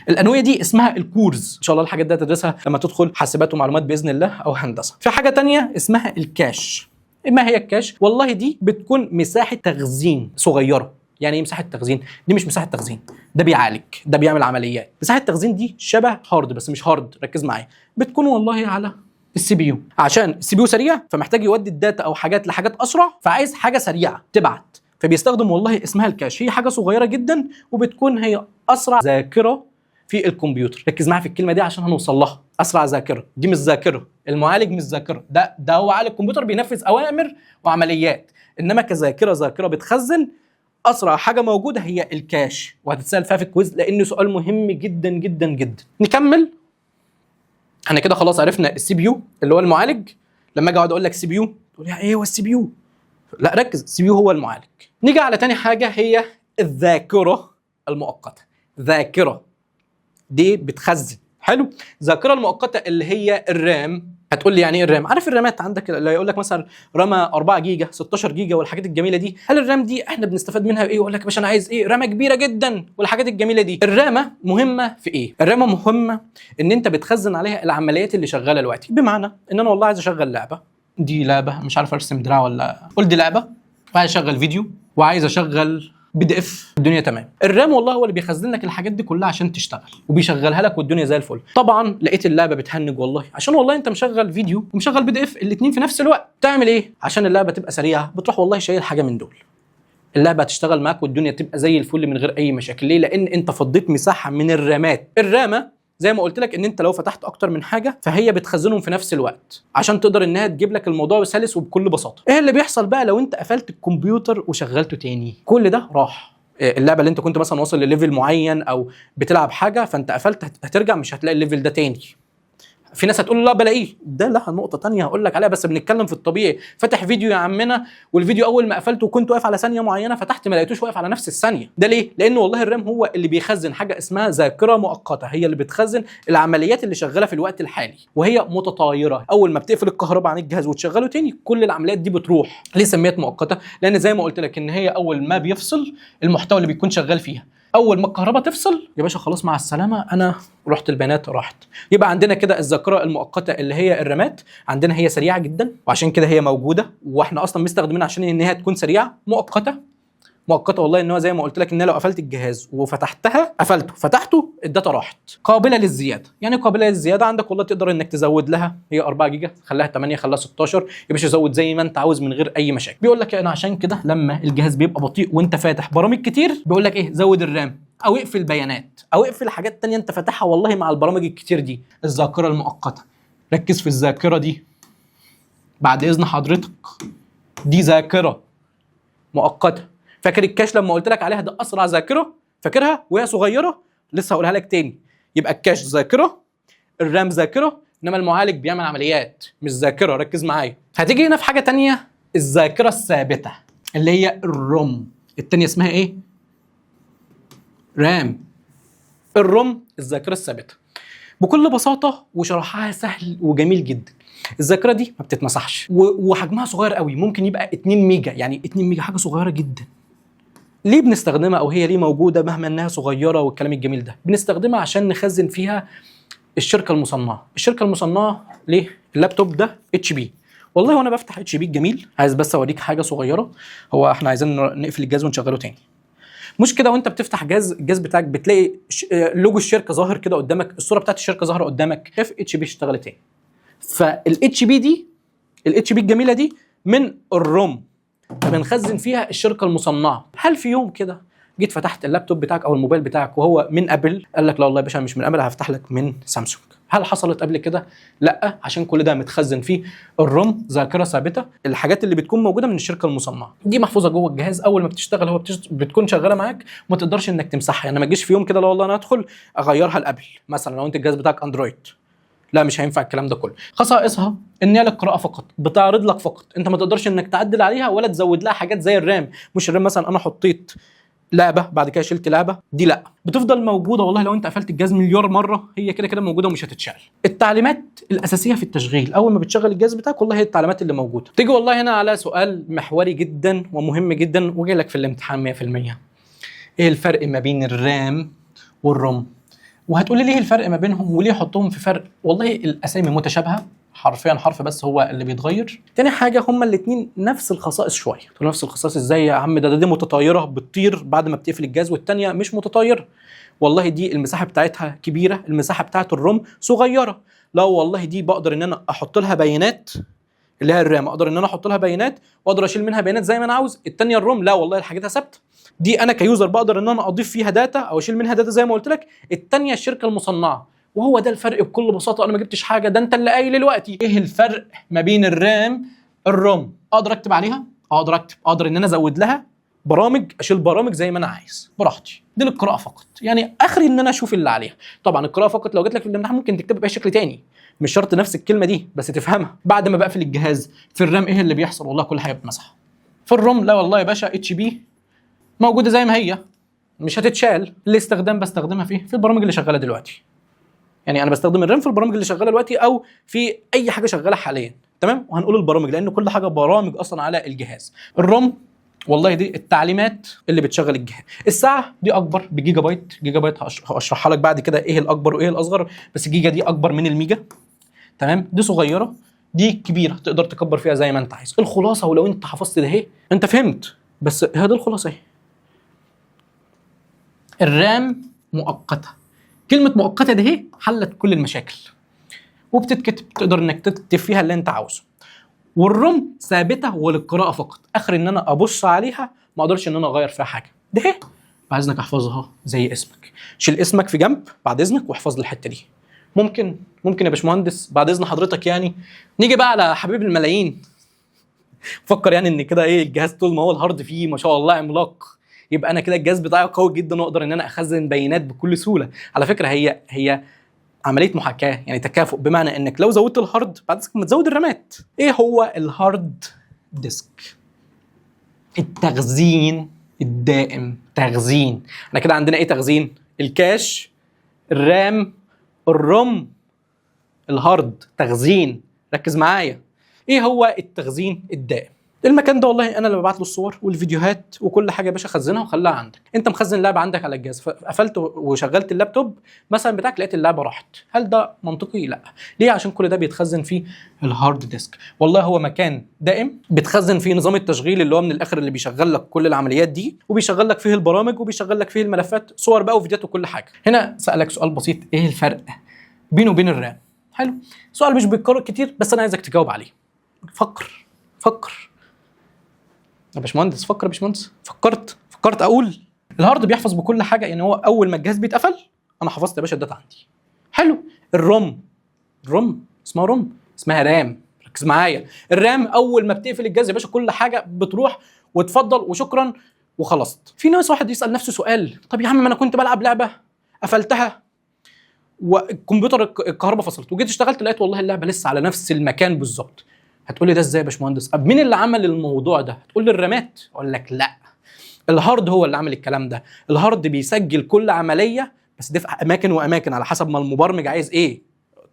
الانويه دي اسمها الكورز، ان شاء الله الحاجات دي هتدرسها لما تدخل حاسبات ومعلومات باذن الله او هندسه. في حاجه تانية اسمها الكاش. ما هي الكاش؟ والله دي بتكون مساحه تخزين صغيره. يعني ايه مساحه تخزين؟ دي مش مساحه تخزين، ده بيعالج، ده بيعمل عمليات. مساحه التخزين دي شبه هارد بس مش هارد، ركز معايا، بتكون والله على السي بي يو، عشان السي بي يو سريع فمحتاج يودي الداتا او حاجات لحاجات اسرع، فعايز حاجه سريعه تبعت، فبيستخدم والله اسمها الكاش. هي حاجه صغيره جدا وبتكون هي اسرع ذاكره في الكمبيوتر. ركز معايا في الكلمه دي عشان هنوصل لها. اسرع ذاكره دي مش ذاكره، المعالج مش ذاكره، ده هو عقل الكمبيوتر بينفذ اوامر وعمليات، انما كذاكره ذاكره بتخزن. اسرع حاجه موجوده هي الكاش، وهتتسال فيها في الكويز لانه سؤال مهم جدا جدا جدا. نكمل. احنا كده خلاص عرفنا السي بي يو اللي هو المعالج. لما اجي اقعد اقول لك سي بي يو تقول لي ايه هو السي بي يو؟ لا ركز، السي بي يو هو المعالج. نيجي على تاني حاجه هي الذاكره المؤقته. ذاكره دي بتخزن، حلو. الذاكره المؤقته اللي هي الرام. هتقول لي يعني ايه الرام؟ عارف الرامات عندك اللي يقول لك مثلا رامه 4 جيجا 16 جيجا والحاجات الجميله دي. هل الرام دي احنا بنستفاد منها بايه؟ يقول لك يا باشا انا عايز ايه؟ رامه كبيره جدا والحاجات الجميله دي. الرامه مهمه في ايه؟ الرامه مهمه ان انت بتخزن عليها العمليات اللي شغاله دلوقتي. بمعنى ان انا والله عايز اشغل لعبه، دي لعبه مش عارف ارسم دراع ولا قول دي لعبه، وعايز اشغل فيديو وعايز اشغل بي دي اف، الدنيا تمام. الرام والله هو اللي بيخزن لك الحاجات دي كلها عشان تشتغل، وبيشغلها لك والدنيا زي الفل. طبعا لقيت اللعبه بتهنج والله، عشان والله انت مشغل فيديو ومشغل بي دي اف الاثنين في نفس الوقت. تعمل ايه عشان اللعبه تبقى سريعه؟ بتروح والله شايل حاجه من دول، اللعبه هتشتغل معاك والدنيا تبقى زي الفل من غير اي مشاكل. ليه؟ لان انت فضيت مساحه من الرامات. الرامه زي ما قلت لك ان انت لو فتحت اكتر من حاجه فهي بتخزنهم في نفس الوقت عشان تقدر انها تجيب لك الموضوع بسلس وبكل بساطه. ايه اللي بيحصل بقى لو انت قفلت الكمبيوتر وشغلته تاني؟ كل ده راح. اللعبه اللي انت كنت مثلا واصل لليفل معين او بتلعب حاجه فانت قفلت، هترجع مش هتلاقي الليفل ده تاني. في ناس هتقول لا بلاقيه، ده لها نقطه تانية هقول لك عليها، بس بنتكلم في الطبيعي. فاتح فيديو يا عمنا والفيديو اول ما قفلته وكنت واقف على ثانيه معينه فتحت ما لقيتوش واقف على نفس الثانيه. ده ليه؟ لان والله الرام هو اللي بيخزن حاجه اسمها ذاكره مؤقته، هي اللي بتخزن العمليات اللي شغاله في الوقت الحالي وهي متطايره. اول ما بتقفل الكهرباء عن الجهاز وتشغله تاني كل العمليات دي بتروح. ليه سميت مؤقته؟ لان زي ما قلت لك ان هي اول ما بيفصل المحتوى اللي بيكون شغال فيها، اول ما الكهرباء تفصل يا باشا خلاص مع السلامه، انا رحت البيانات راحت. يبقى عندنا كده الذاكره المؤقته اللي هي الرامات، عندنا هي سريعه جدا وعشان كده هي موجوده واحنا اصلا مستخدمينها عشان ان هي تكون سريعه. مؤقته والله ان هو زي ما قلت لك ان لو قفلت الجهاز وفتحتها قفلته فتحته الداتا راحت. قابله للزياده، يعني قابله للزياده عندك والله تقدر انك تزود لها، هي 4 جيجا خليها 8 خليها 16 يا باشا، زود زي ما انت عاوز من غير اي مشاكل. بيقول لك انا عشان كده لما الجهاز بيبقى بطيء وانت فاتح برامج كتير بيقول لك ايه، زود الرام او اقفل بيانات او اقفل حاجات تانية انت فاتحها والله مع البرامج الكتير دي. الذاكره المؤقته، ركز في الذاكره دي بعد اذن حضرتك، دي ذاكره مؤقته. فاكر الكاش لما قلت لك عليها ده اسرع ذاكره؟ فاكرها وهي صغيره؟ لسه هقولها لك تاني. يبقى الكاش ذاكره، الرام ذاكره، انما المعالج بيعمل عمليات مش ذاكره. ركز معايا. هتيجي هنا في حاجه تانية، الذاكره الثابته اللي هي الروم. التانية اسمها ايه؟ رام. الروم الذاكره الثابته بكل بساطه وشرحها سهل وجميل جدا. الذاكره دي ما بتتمسحش وحجمها صغير قوي، ممكن يبقى 2 ميجا، يعني 2 ميجا حاجه صغيره جدا. ليه بنستخدمها او هي ليه موجوده مهما انها صغيره والكلام الجميل ده؟ بنستخدمها عشان نخزن فيها الشركه المصنعه. الشركه المصنعه ليه؟ اللابتوب ده اتش بي. والله وانا بفتح اتش بي الجميل عايز بس اوريك حاجه صغيره. هو احنا عايزين نقفل الجهاز ونشغله تاني. مش كده وانت بتفتح الجهاز بتاعك بتلاقي لوجو الشركه ظاهر كده قدامك، الصوره بتاعت الشركه ظاهره قدامك، شايف اتش بي اشتغل تاني. فالاتش بي دي، الاتش بي الجميله دي من الروم بنخزن فيها الشركه المصنعه. هل في يوم كده جيت فتحت اللابتوب بتاعك او الموبايل بتاعك وهو من ابل قال لك لا والله يا باشا مش من ابل، هفتح لك من سامسونج؟ هل حصلت قبل كده؟ لا، عشان كل ده متخزن فيه الروم، ذاكره ثابته. الحاجات اللي بتكون موجوده من الشركه المصنعه دي محفوظه جوه الجهاز، اول ما بتشتغل هو بتكون شغاله معاك وما تقدرش انك تمسحها. يعني ما تجيش في يوم كده لا والله انا ادخل اغيرها لابل مثلا لو انت الجهاز بتاعك اندرويد، لا مش هينفع الكلام ده كله. خصائصها ان هي للقراءه فقط، بتعرض لك فقط، انت ما تقدرش انك تعدل عليها ولا تزود لها حاجات زي الرام. مش الرام مثلا انا حطيت لعبه بعد كده شلت لعبه، دي لا، بتفضل موجوده والله لو انت قفلت الجهاز مليار مره هي كده كده موجوده ومش هتتشال. التعليمات الاساسيه في التشغيل اول ما بتشغل الجهاز بتاعك والله هي التعليمات اللي موجوده. تيجي والله هنا على سؤال محوري جدا ومهم جدا وجاي لك في الامتحان 100%. ايه الفرق ما بين الرام والروم؟ وهتقولي ليه الفرق ما بينهم وليه يحطوهم في فرق؟ والله الاسامي متشابهه حرفيا، حرف بس هو اللي بيتغير. تاني حاجه هما الاثنين نفس الخصائص شويه. نفس الخصائص ازاي يا عم؟ دي متطايره بتطير بعد ما بتقفل الجهاز والثانيه مش متطايره. والله دي المساحه بتاعتها كبيره، المساحه بتاعت الروم صغيره. لا والله دي بقدر ان انا احط لها بيانات اللي هي الرام، اقدر ان انا احط لها بيانات واقدر اشيل منها بيانات زي ما انا عاوز. الثانيه الروم لا والله حاجتها ثابته، دي انا كيوزر بقدر ان انا اضيف فيها داتا او اشيل منها داتا زي ما قلت لك. الثانيه الشركه المصنعه. وهو ده الفرق بكل بساطه، انا ما جبتش حاجه، ده انت اللي قايل دلوقتي. ايه الفرق ما بين الرام الروم؟ اقدر اكتب عليها، اقدر ان انا ازود لها برامج، اشيل برامج زي ما انا عايز براحتي. دي للقراءه فقط، يعني اخري ان انا اشوف اللي عليها. طبعا القراءه فقط لو جت لك في الامتحان ممكن تكتبها باي شكل تاني، مش شرط نفس الكلمه دي بس تفهمها. بعد ما بقفل الجهاز في الرام ايه اللي بيحصل؟ والله كل حاجه بتمسح. في الروم لا والله يا باشا اتش بي موجوده زي ما هي مش هتتشال. الاستخدام بستخدمها فيه في البرامج اللي شغاله دلوقتي، يعني انا بستخدم الرام في البرامج اللي شغاله دلوقتي او في اي حاجه شغاله حاليا، تمام؟ وهنقول البرامج لان كل حاجه برامج اصلا على الجهاز. الروم والله دي التعليمات اللي بتشغل الجهاز. الساعه دي اكبر بجيجا بايت، جيجا بايت هشرحها لك بعد كده ايه الاكبر وايه الاصغر، بس الجيجا دي اكبر من الميجا، تمام؟ دي صغيره، دي كبيره تقدر تكبر فيها زي ما انت عايز. الخلاصه ولو انت حفظت ده اهي انت فهمت، بس هي دي الخلاصه اهي. الرام مؤقته، كلمه مؤقته دي اهي حلت كل المشاكل وبتتكتب، تقدر انك تكتب فيها اللي انت عاوزه. والروم ثابته وللقراءه فقط، اخر ان انا ابص عليها ما اقدرش ان انا اغير فيها حاجه. ده بعد احفظها زي اسمك. شيل اسمك في جنب بعد اذنك واحفظ لي الحته دي. ممكن يا باشمهندس بعد اذن حضرتك يعني نيجي بقى على حبيب الملايين. فكر يعني ان كده ايه الجهاز طول ما هو الهارد فيه ما شاء الله عملاق، يبقى انا كده الجهاز بتاعي قوي جدا واقدر ان انا اخزن بيانات بكل سهوله. على فكره هي عمليه محاكاه، يعني تكافؤ، بمعنى انك لو زودت الهارد بعد ذلك ما تزود الرامات. ايه هو الهارد ديسك؟ التخزين الدائم. تخزين، احنا كده عندنا ايه تخزين؟ الكاش، الرام، الروم، الهارد. تخزين، ركز معايا. ايه هو التخزين الدائم؟ المكان ده والله انا اللي ببعت له الصور والفيديوهات وكل حاجه يا باشا، خزنها وخليها عندك. انت مخزن لعبه عندك على الجهاز، فقفلت وشغلت اللابتوب مثلا بتاعك لقيت اللعبه راحت، هل ده منطقي؟ لا. ليه؟ عشان كل ده بيتخزن فيه الهارد ديسك. والله هو مكان دائم بتخزن فيه نظام التشغيل اللي هو من الاخر اللي بيشغل لك كل العمليات دي، وبيشغل لك فيه البرامج، وبيشغل لك فيه الملفات، صور بقى وفيديوهات وكل حاجه. هنا سالك سؤال بسيط، ايه الفرق بينه وبين الرام؟ حلو، سؤال مش بيتكرر كتير بس انا عايزك تجاوب عليه. فكر يا باشمهندس، فكر يا باشمهندس. فكرت اقول الهارد بيحفظ بكل حاجه، يعني هو اول ما الجهاز بيتقفل انا حفظت يا باشا الداتا عندي. حلو. الروم اسمها روم، اسمها رام. ركز معايا، الرام اول ما بتقفل الجهاز يا باشا كل حاجه بتروح وتفضل وشكرا وخلصت. في ناس واحد يسال نفسه سؤال، طب يا عم ما انا كنت بلعب لعبه قفلتها والكمبيوتر الكهرباء فصلت وجيت اشتغلت لقيت والله اللعبه لسه على نفس المكان بالظبط. هتقول لي ده ازاي يا باشمهندس؟ طب مين اللي عمل الموضوع ده؟ هتقول لي الرامات. اقول لك لا، الهارد هو اللي عمل الكلام ده. الهارد بيسجل كل عمليه، بس ده في اماكن واماكن على حسب ما المبرمج عايز ايه.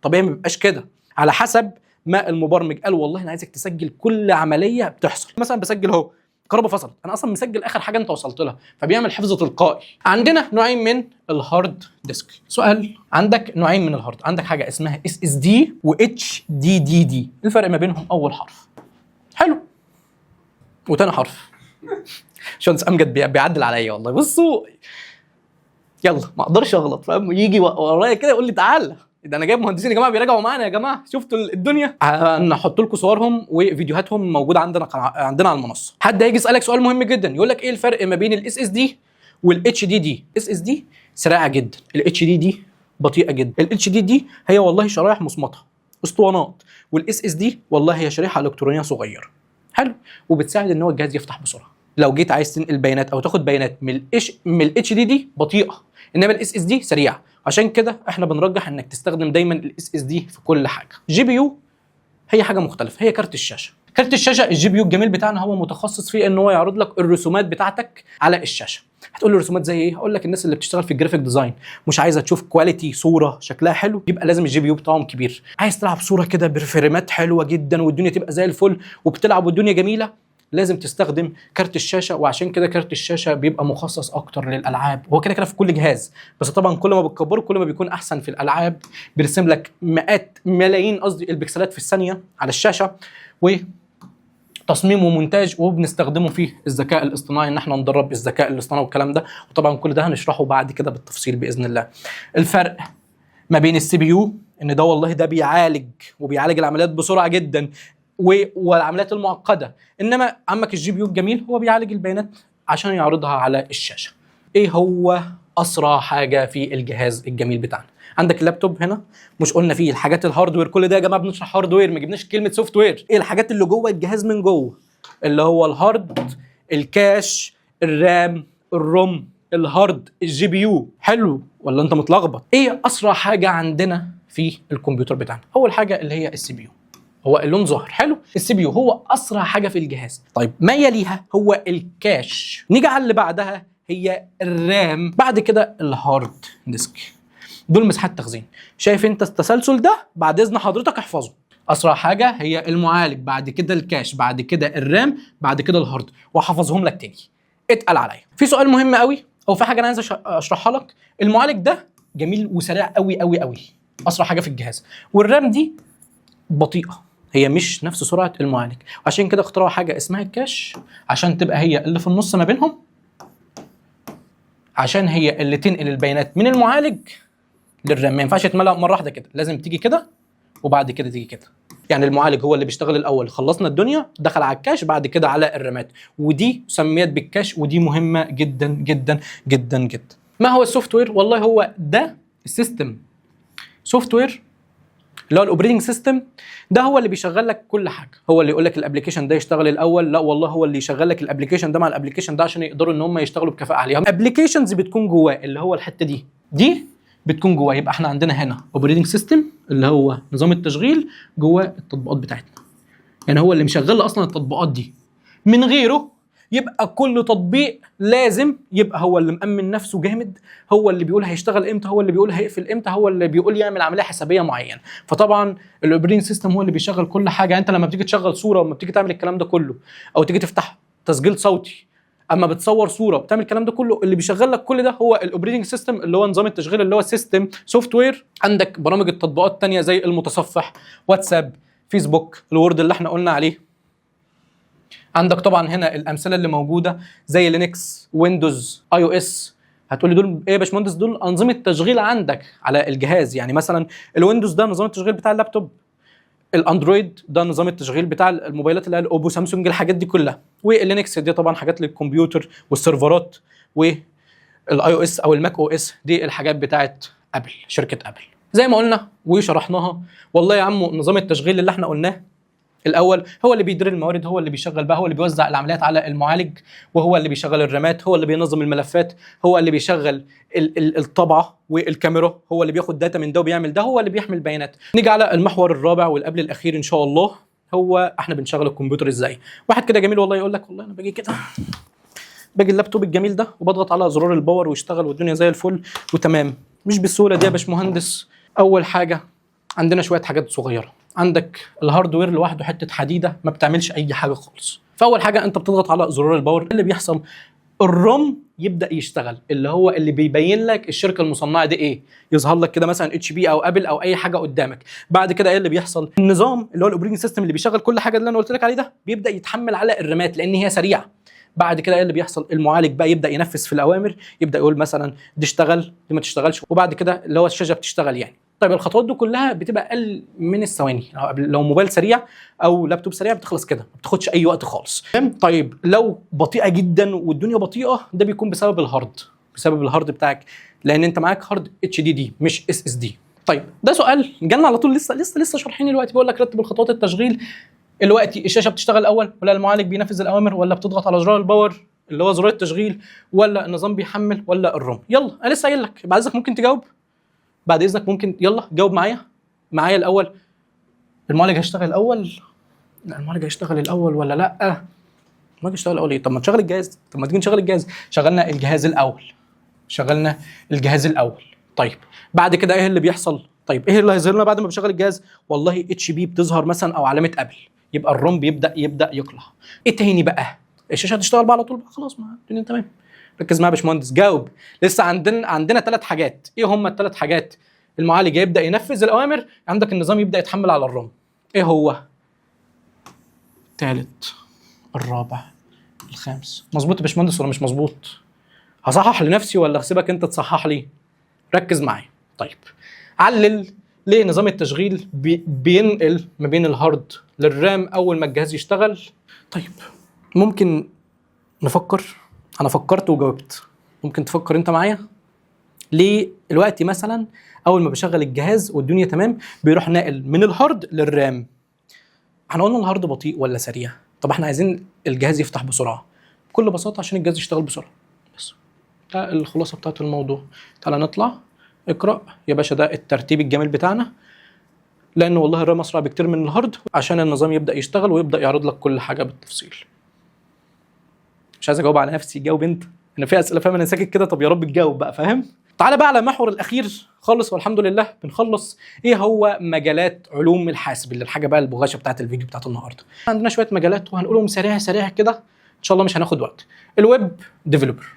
طبيعي ما بيبقاش كده، على حسب ما المبرمج قال والله انا عايزك تسجل كل عمليه بتحصل. مثلا بسجل اهو الكهرباء فصلت، انا اصلا مسجل اخر حاجه انت وصلت لها، فبيعمل حفظ تلقائي. عندنا نوعين من الهارد ديسك. سؤال، عندك نوعين من الهارد، عندك حاجه اسمها اس اس دي و اتش دي دي دي. الفرق ما بينهم اول حرف. حلو، وتاني حرف. شونس امجد بيعدل عليا والله. بصوا يلا ما اقدرش اغلط، فاهم؟ يجي ورايا كده يقول لي تعالى، ده انا جايب مهندسين يا جماعه بيراجعوا معانا يا جماعه، شفتوا الدنيا. هنحط لكم صورهم وفيديوهاتهم موجوده عندنا على المنصه. حد هيجي يسالك سؤال مهم جدا، يقول لك ايه الفرق ما بين الاس اس دي والاتش دي دي؟ اس اس دي سريعه جدا، الاتش دي دي بطيئه جدا. الاتش دي دي هي والله شرايح مصمطه اسطوانات، والاس اس دي والله هي شريحه الكترونيه صغيره. حلو، وبتساعد ان هو الجهاز يفتح بسرعه. لو جيت عايز تنقل بيانات او تاخد بيانات من الاتش دي دي بطيئه، انما الاس اس دي سريعه. عشان كده احنا بنرجح انك تستخدم دايما الاس اس دي في كل حاجه. جي بي يو هي حاجه مختلفه، هي كارت الشاشه. كارت الشاشه الجي بي يو الجميل بتاعنا هو متخصص في ان هو يعرض لك الرسومات بتاعتك على الشاشه. هتقول لي رسومات زي ايه؟ هقول لك الناس اللي بتشتغل في الجرافيك ديزاين مش عايزه تشوف كواليتي صوره شكلها حلو، يبقى لازم الجي بي يو بتاعهم كبير. عايز تلعب صوره كده بفريمات حلوه جدا والدنيا تبقى زي الفل وبتلعب والدنيا جميله، لازم تستخدم كارت الشاشه. وعشان كده كارت الشاشه بيبقى مخصص اكتر للالعاب، هو كده كده في كل جهاز، بس طبعا كل ما بتكبره كل ما بيكون احسن في الالعاب. بيرسم لك مئات ملايين قصدي البكسلات في الثانيه على الشاشه، وتصميم ومونتاج، وبنستخدمه في الذكاء الاصطناعي ان احنا ندرب الذكاء الاصطناعي والكلام ده. وطبعا كل ده هنشرحه بعد كده بالتفصيل باذن الله. الفرق ما بين السي بي يو ان ده والله ده بيعالج العمليات بسرعه جدا والعمليات المعقده، انما عمك الجي بي يو الجميل هو بيعالج البيانات عشان يعرضها على الشاشه. ايه هو اسرع حاجه في الجهاز الجميل بتاعنا؟ عندك اللابتوب هنا، مش قلنا فيه الحاجات الهاردوير؟ كل ده يا جماعه بنشرح هاردوير، ما جبناش كلمه سوفت وير. ايه الحاجات اللي جوه الجهاز من جوه؟ اللي هو الهارد، الكاش، الرام، الروم، الهارد، الجي بي يو. حلو ولا انت متلخبط؟ ايه اسرع حاجه عندنا في الكمبيوتر بتاعنا؟ اول حاجه اللي هي السي بي يو، هو اللون ظاهر. حلو، السي بي يو هو اسرع حاجه في الجهاز. طيب ما يليها هو الكاش، نيجي على اللي بعدها هي الرام، بعد كده الهارد ديسك. دول مساحات تخزين. شايف انت التسلسل ده؟ بعد اذن حضرتك احفظه. اسرع حاجه هي المعالج، بعد كده الكاش، بعد كده الرام، بعد كده الهارد، وحفظهم لك تاني. اتقل عليا. في سؤال مهم قوي او في حاجه انا عايز اشرحها لك. المعالج ده جميل وسريع قوي قوي قوي، اسرع حاجه في الجهاز، والرام دي بطيئه، هي مش نفس سرعه المعالج. وعشان كده اخترعوا حاجه اسمها الكاش عشان تبقى هي اللي في النص ما بينهم، عشان هي اللي تنقل البيانات من المعالج للرام. ما ينفعش تتملى مره واحده كده، لازم تيجي كده وبعد كده تيجي كده. يعني المعالج هو اللي بيشتغل الاول، خلصنا الدنيا دخل على الكاش، بعد كده على الرامات، ودي سميت بالكاش، ودي مهمه جدا جدا جدا جدا. ما هو السوفت وير؟ والله هو ده السيستم. سوفت وير اللي هو الاوبريتنج سيستم، ده هو اللي بيشغل لك كل حاجه، هو اللي يقول لك الابلكيشن ده يشتغل الاول، لا والله هو اللي يشغل لك الابلكيشن ده مع الابلكيشن ده عشان يقدروا ان هم يشتغلوا بكفاءه عاليه. الابلكيشنز بتكون جواه اللي هو الحته دي بتكون جواه. يبقى احنا عندنا هنا اوبريتنج سيستم اللي هو نظام التشغيل جواه التطبيقات بتاعتنا، يعني هو اللي مشغل اصلا التطبيقات دي. من غيره يبقى كل تطبيق لازم يبقى هو اللي مأمن نفسه جامد، هو اللي بيقول هيشتغل امتى، هو اللي بيقول هيقفل امتى، هو اللي بيقول يعمل عمليه حسابيه معينه. فطبعا الاوبريتنج سيستم هو اللي بيشغل كل حاجه. انت لما بتيجي تشغل صوره وما بتيجي تعمل الكلام ده كله، او تيجي تفتح تسجيل صوتي، اما بتصور صوره بتعمل الكلام ده كله، اللي بيشغل لك كل ده هو الاوبريتنج سيستم اللي هو نظام التشغيل اللي هو سيستم سوفت وير. عندك برامج التطبيقات الثانيه زي المتصفح، واتساب، فيسبوك، الوورد اللي احنا قلنا عليه. عندك طبعا هنا الامثله اللي موجوده زي لينكس، ويندوز، اي او اس. هتقولي دول ايه يا باشمهندس؟ دول انظمه تشغيل عندك على الجهاز. يعني مثلا الويندوز ده نظام التشغيل بتاع اللابتوب، الاندرويد ده نظام التشغيل بتاع الموبايلات اللي هي الاوبو، سامسونج، الحاجات دي كلها. واللينكس دي طبعا حاجات للكمبيوتر والسيرفرات. والاي او اس او الماك او اس دي الحاجات بتاعت ابل، شركه ابل زي ما قلنا وشرحناها. والله يا عم نظام التشغيل اللي احنا قلناه الاول هو اللي بيدير الموارد، هو اللي بيشغل بقى، هو اللي بيوزع العمليات على المعالج، وهو اللي بيشغل الرامات، هو اللي بينظم الملفات، هو اللي بيشغل الطبعه والكاميرا، هو اللي بياخد داتا من ده وبيعمل ده، هو اللي بيحمل بيانات. نيجي على المحور الرابع والقبل الاخير ان شاء الله، هو احنا بنشغل الكمبيوتر ازاي. واحد كده جميل والله يقول لك والله انا باجي كده، باجي اللابتوب الجميل ده وبضغط على زرار الباور ويشتغل والدنيا زي الفل وتمام. مش بالسهوله دي يا باشمهندس. اول حاجه عندنا شويه حاجات صغيره. عندك الهاردوير لوحده حته حديده ما بتعملش اي حاجه خالص. فاول حاجه انت بتضغط على زرار الباور، اللي بيحصل الرام يبدا يشتغل، اللي هو اللي بيبين لك الشركه المصنعه دي ايه، يظهر لك كده مثلا اتش بي او ابل او اي حاجه قدامك. بعد كده ايه اللي بيحصل؟ النظام اللي هو الاوبريتنج سيستم اللي بيشغل كل حاجه اللي انا قلت لك عليه ده بيبدا يتحمل على الرامات لان هي سريعه. بعد كده ايه اللي بيحصل؟ المعالج بقى يبدا ينفذ في الاوامر، يبدا يقول مثلا دي اشتغل دي ما تشتغلش، وبعد كده اللي هو الشاشه بتشتغل يعني. طيب الخطوات دي كلها بتبقى اقل من الثواني، لو موبايل سريع او لابتوب سريع بتخلص كده، ما بتاخدش اي وقت خالص. طيب لو بطيئه جدا والدنيا بطيئه، ده بيكون بسبب الهارد، بسبب الهارد بتاعك، لان انت معاك هارد اتش دي دي مش اس اس دي. طيب ده سؤال جالنا على طول، لسه شارحين دلوقتي، بيقول لك رتب الخطوات التشغيل. دلوقتي الشاشه بتشتغل الاول، ولا المعالج بينفذ الاوامر، ولا بتضغط على زرار الباور اللي هو زرار التشغيل، ولا النظام بيحمل، ولا الروم؟ يلا انا لسه قايل لك، بعد اذنك ممكن تجاوب، بعد اذنك ممكن يلا جاوب معايا الاول. المعالج هيشتغل الاول؟ لا المعالج هيشتغل الاول ولا لا؟ المعالج هيشتغل الاول ايه؟ طب ما تشغل الجهاز، طب ما تيجي نشغل الجهاز. شغلنا الجهاز الاول. طيب بعد كده ايه اللي بيحصل؟ طيب ايه اللي هيظهر لنا بعد ما بشغل الجهاز؟ والله اتش بي بتظهر مثلا او علامه ابل، يبقى الروم يبدا يقلع. ايه تاني بقى؟ الشاشه هتشتغل بقى على طول بقى، خلاص ما الدنيا تمام. ركز معايا يا باشمهندس، جاوب. لسه عندنا 3 حاجات. ايه هم ال3 حاجات؟ المعالج يبدا ينفذ الاوامر، عندك النظام يبدا يتحمل على الروم. ايه هو؟ الثالث، الرابع، الخامس. مظبوط يا باشمهندس ولا مش مظبوط؟ هصحح لنفسي ولا هسيبك انت تصحح لي؟ ركز معايا. طيب علل ليه نظام التشغيل بينقل ما بين الهارد للرام اول ما الجهاز يشتغل. طيب ممكن نفكر. انا فكرت وجاوبت، ممكن تفكر انت معايا. ليه دلوقتي مثلا اول ما بشغل الجهاز والدنيا تمام بيروح ناقل من الهارد للرام؟ احنا قلنا الهارد بطيء ولا سريع؟ طب احنا عايزين الجهاز يفتح بسرعه، بكل بساطه عشان الجهاز يشتغل بسرعه. بس ده الخلاصه بتاعت الموضوع. تعالى نطلع اقرا يا باشا، ده الترتيب الجميل بتاعنا، لان والله الرام اسرع بكتير من الهارد عشان النظام يبدا يشتغل ويبدا يعرض لك كل حاجه بالتفصيل. مش عايز اجاوب على نفسي، جاوب انت. انا في اسئله فاهم انا ساكت كده، طب يا رب تجاوب بقى، فاهم؟ تعالى بقى على المحور الاخير خالص، والحمد لله بنخلص. ايه هو مجالات علوم الحاسب، اللي الحاجه بقى البغاشه بتاعت الفيديو بتاعت النهارده. عندنا شويه مجالات وهنقولهم سريع كده ان شاء الله، مش هناخد وقت. الويب ديفلوبر،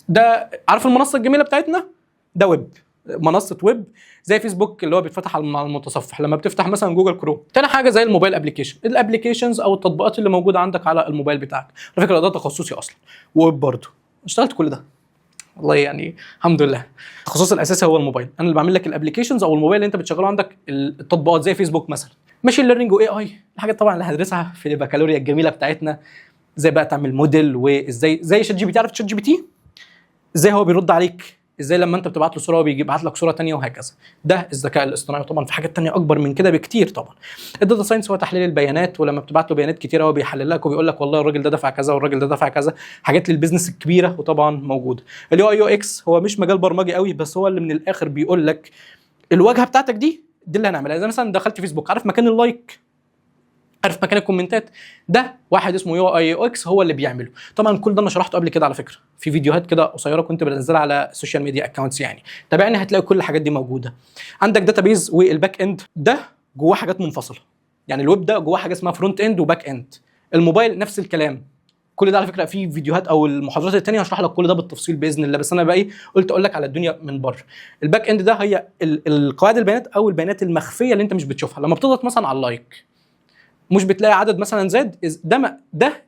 ده عارف المنصه الجميله بتاعتنا؟ ده ويب، منصه ويب زي فيسبوك اللي هو بيتفتح على المتصفح لما بتفتح مثلا جوجل كروم. تاني حاجه زي الموبايل ابلكيشن، الابلكيشنز او التطبيقات اللي موجوده عندك على الموبايل بتاعك. على فكره ده تخصصي اصلا، ويب برضه اشتغلت كل ده والله، يعني الحمد لله. التخصص الاساسي هو الموبايل، انا اللي بعمل لك الابلكيشنز او الموبايل اللي انت بتشغله عندك، التطبيقات زي فيسبوك مثلا. ماشين ليرنينج واي اي، الحاجات طبعا اللي هندرسها في البكالوريا الجميله بتاعتنا. ازاي بقى تعمل موديل، وازاي زي شات جي بي تي، عارف شات جي بي تي ازاي هو بيرد عليك، ازاي لما انت بتبعت له صوره هو بيجي يبعت لك صوره ثانيه، وهكذا. ده الذكاء الاصطناعي. طبعا في حاجات ثانيه اكبر من كده بكتير. طبعا الداتا ساينس هو تحليل البيانات، ولما بتبعت له بيانات كتيره هو بيحلل لك وبيقول لك والله الراجل ده دفع كذا والراجل ده دفع كذا. حاجات للبيزنس الكبيره وطبعا موجوده. اليو اي يو اكس هو مش مجال برمجي قوي، بس هو اللي من الاخر بيقول لك الواجهه بتاعتك دي اللي هنعملها. زي مثلا دخلت فيسبوك، عارف مكان اللايك، عارف مكان الكومنتات، ده واحد اسمه يو اي يو اكس هو اللي بيعمله. طبعا كل ده انا شرحته قبل كده على فكره في فيديوهات كده قصيره كنت بنزلها على السوشيال ميديا اكونتس، يعني تابعني هتلاقي كل الحاجات دي موجوده. عندك داتابيز والباك اند ده جواه حاجات منفصله، يعني الويب ده جواه حاجه اسمها فرونت اند وباك اند. الموبايل نفس الكلام. كل ده على فكره في فيديوهات او المحاضرات الثانيه هشرح لك كل ده بالتفصيل باذن الله، بس انا بقى ايه قلت اقول لك على الدنيا من بره. الباك اند ده هي القواعد البيانات او البيانات المخفيه اللي انت مش بتشوفها. لما بتضغط مثلا على اللايك مش بتلاقي عدد مثلا زاد، ده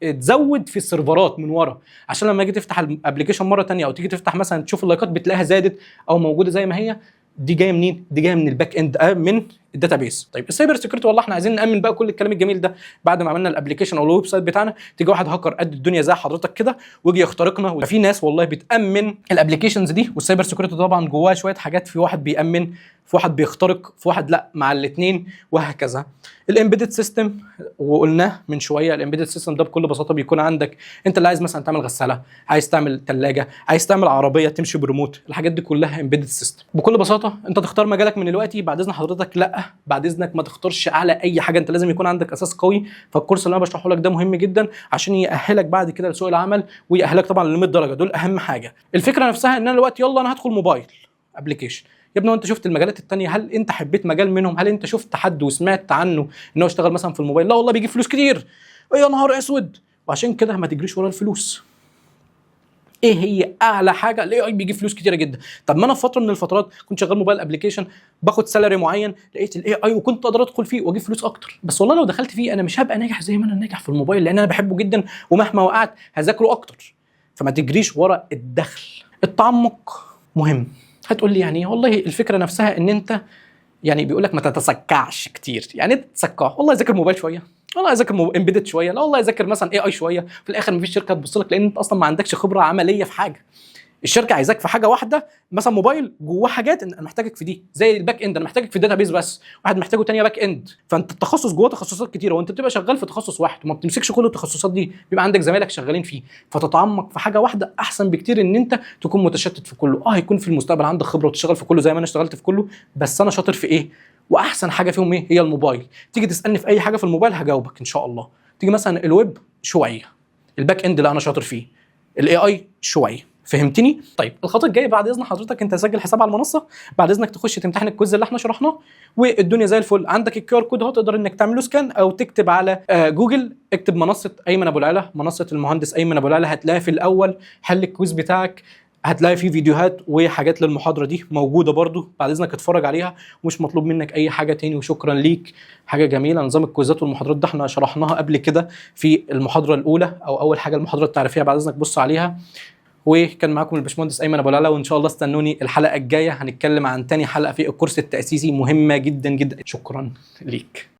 اتزود في السيرفرات من ورا، عشان لما تيجي تفتح الابلكيشن مره ثانيه او تيجي تفتح مثلا تشوف اللايكات بتلاقيها زادت او موجوده زي ما هي. دي جايه منين؟ دي جايه من الباك اند، من الداتابيس. طيب السايبر سيكيورتي، والله احنا عايزين نامن بقى كل الكلام الجميل ده. بعد ما عملنا الابلكيشن او الويب سايت بتاعنا، تيجي واحد هاكر قد الدنيا زي حضرتك كده ويجي يخترقنا. وفي ناس والله بتامن الابلكيشنز دي. والسايبر سيكيورتي طبعا جواه شويه حاجات، في واحد بيامن، في واحد بيخترق، في واحد لا، مع الاثنين وهكذا. الامبيدد سيستم، وقلناه من شويه، الامبيدد سيستم ده بكل بساطه بيكون عندك انت اللي عايز مثلا تعمل غساله، عايز تعمل ثلاجه، عايز تعمل عربيه تمشي بريموت، الحاجات دي كلها امبيدد سيستم. بكل بساطه انت تختار مجالك من دلوقتي. بعد اذن حضرتك لا، بعد اذنك ما تختارش على اي حاجه، انت لازم يكون عندك اساس قوي. فالكورس اللي انا بشرحه لك ده مهم جدا عشان يأهلك بعد كده لسوق العمل، ويأهلك طبعا ل 100 درجه. دول اهم حاجه. الفكره نفسها ان انا دلوقتي يلا انا هدخل موبايل ابلكيشن. يا ابني وانت شفت المجالات التانية؟ هل انت حبيت مجال منهم؟ هل انت شفت حد وسمعت عنه ان هو اشتغل مثلا في الموبايل؟ لا والله بيجيب فلوس كتير. ايه يا نهار اسود! وعشان كده ما تجريش ورا الفلوس. ايه هي اعلى حاجه؟ الاي اي بيجيب فلوس كتيره جدا. طب ما انا في فتره من الفترات كنت شغال موبايل ابلكيشن، باخد سالري معين، لقيت الاي اي وكنت اقدر ادخل فيه واجيب فلوس اكتر. بس والله لو دخلت فيه انا مش هبقى ناجح زي ما انا ناجح في الموبايل، لان انا بحبه جدا ومهما وقعت هذاكره اكتر. فما تجريش ورا الدخل. التعمق مهم. هتقول لي يعني والله الفكره نفسها ان انت يعني بيقول لك ما تتسكعش كتير. يعني ايه تتسكع؟ والله ذاكر موبايل شويه، والله ذاكر امبيدد شويه، لا والله ذاكر مثلا اي اي شويه. في الاخر مفيش شركه تبص لك، لان انت اصلا ما عندكش خبره عمليه في حاجه. الشركه عايزاك في حاجه واحده، مثلا موبايل جواه حاجات انا محتاجك في دي، زي الباك اند انا محتاجك في الداتابيز بس، واحد محتاجه تانية باك اند. فانت التخصص جواه تخصصات كتيره، وانت بتبقى شغال في تخصص واحد وما بتمسكش كل التخصصات دي، بيبقى عندك زمايلك شغالين فيه. فتتعمق في حاجه واحده احسن بكتير ان انت تكون متشتت في كله. هيكون في المستقبل عندك خبره وتشتغل في كله زي ما انا اشتغلت في كله، بس انا شاطر في ايه؟ واحسن حاجه فيهم ايه؟ هي الموبايل. تيجي تسالني في اي حاجه في الموبايل هجاوبك ان شاء الله. تيجي مثلا الويب شويه، الباك اند اللي انا شاطر فيه، الاي اي شويه. فهمتني؟ طيب الخطوه الجايه بعد اذن حضرتك انت تسجل حساب على المنصه، بعد اذنك تخش تمتحن الكويز اللي احنا شرحناه، والدنيا زي الفل. عندك الكيو ار كود اهو، تقدر انك تعمله سكان او تكتب على جوجل، اكتب منصه ايمن ابو العلا، منصه المهندس ايمن ابو العلا، هتلاقي في الاول حل الكويز بتاعك. هتلاقي فيه فيديوهات وحاجات للمحاضره دي موجوده برضو، بعد اذنك اتفرج عليها. ومش مطلوب منك اي حاجه تاني، وشكرا ليك. حاجه جميله نظام الكويزات والمحاضرات ده احنا شرحناها قبل كده في المحاضره الاولى او اول حاجه المحاضره التعريفيه، بعد اذنك بص عليها. وكان معاكم الباشمهندس ايمن ابو العلا، وان شاء الله استنوني الحلقه الجايه هنتكلم عن تاني حلقه في الكورس التاسيسي، مهمه جدا جدا. شكرا ليك.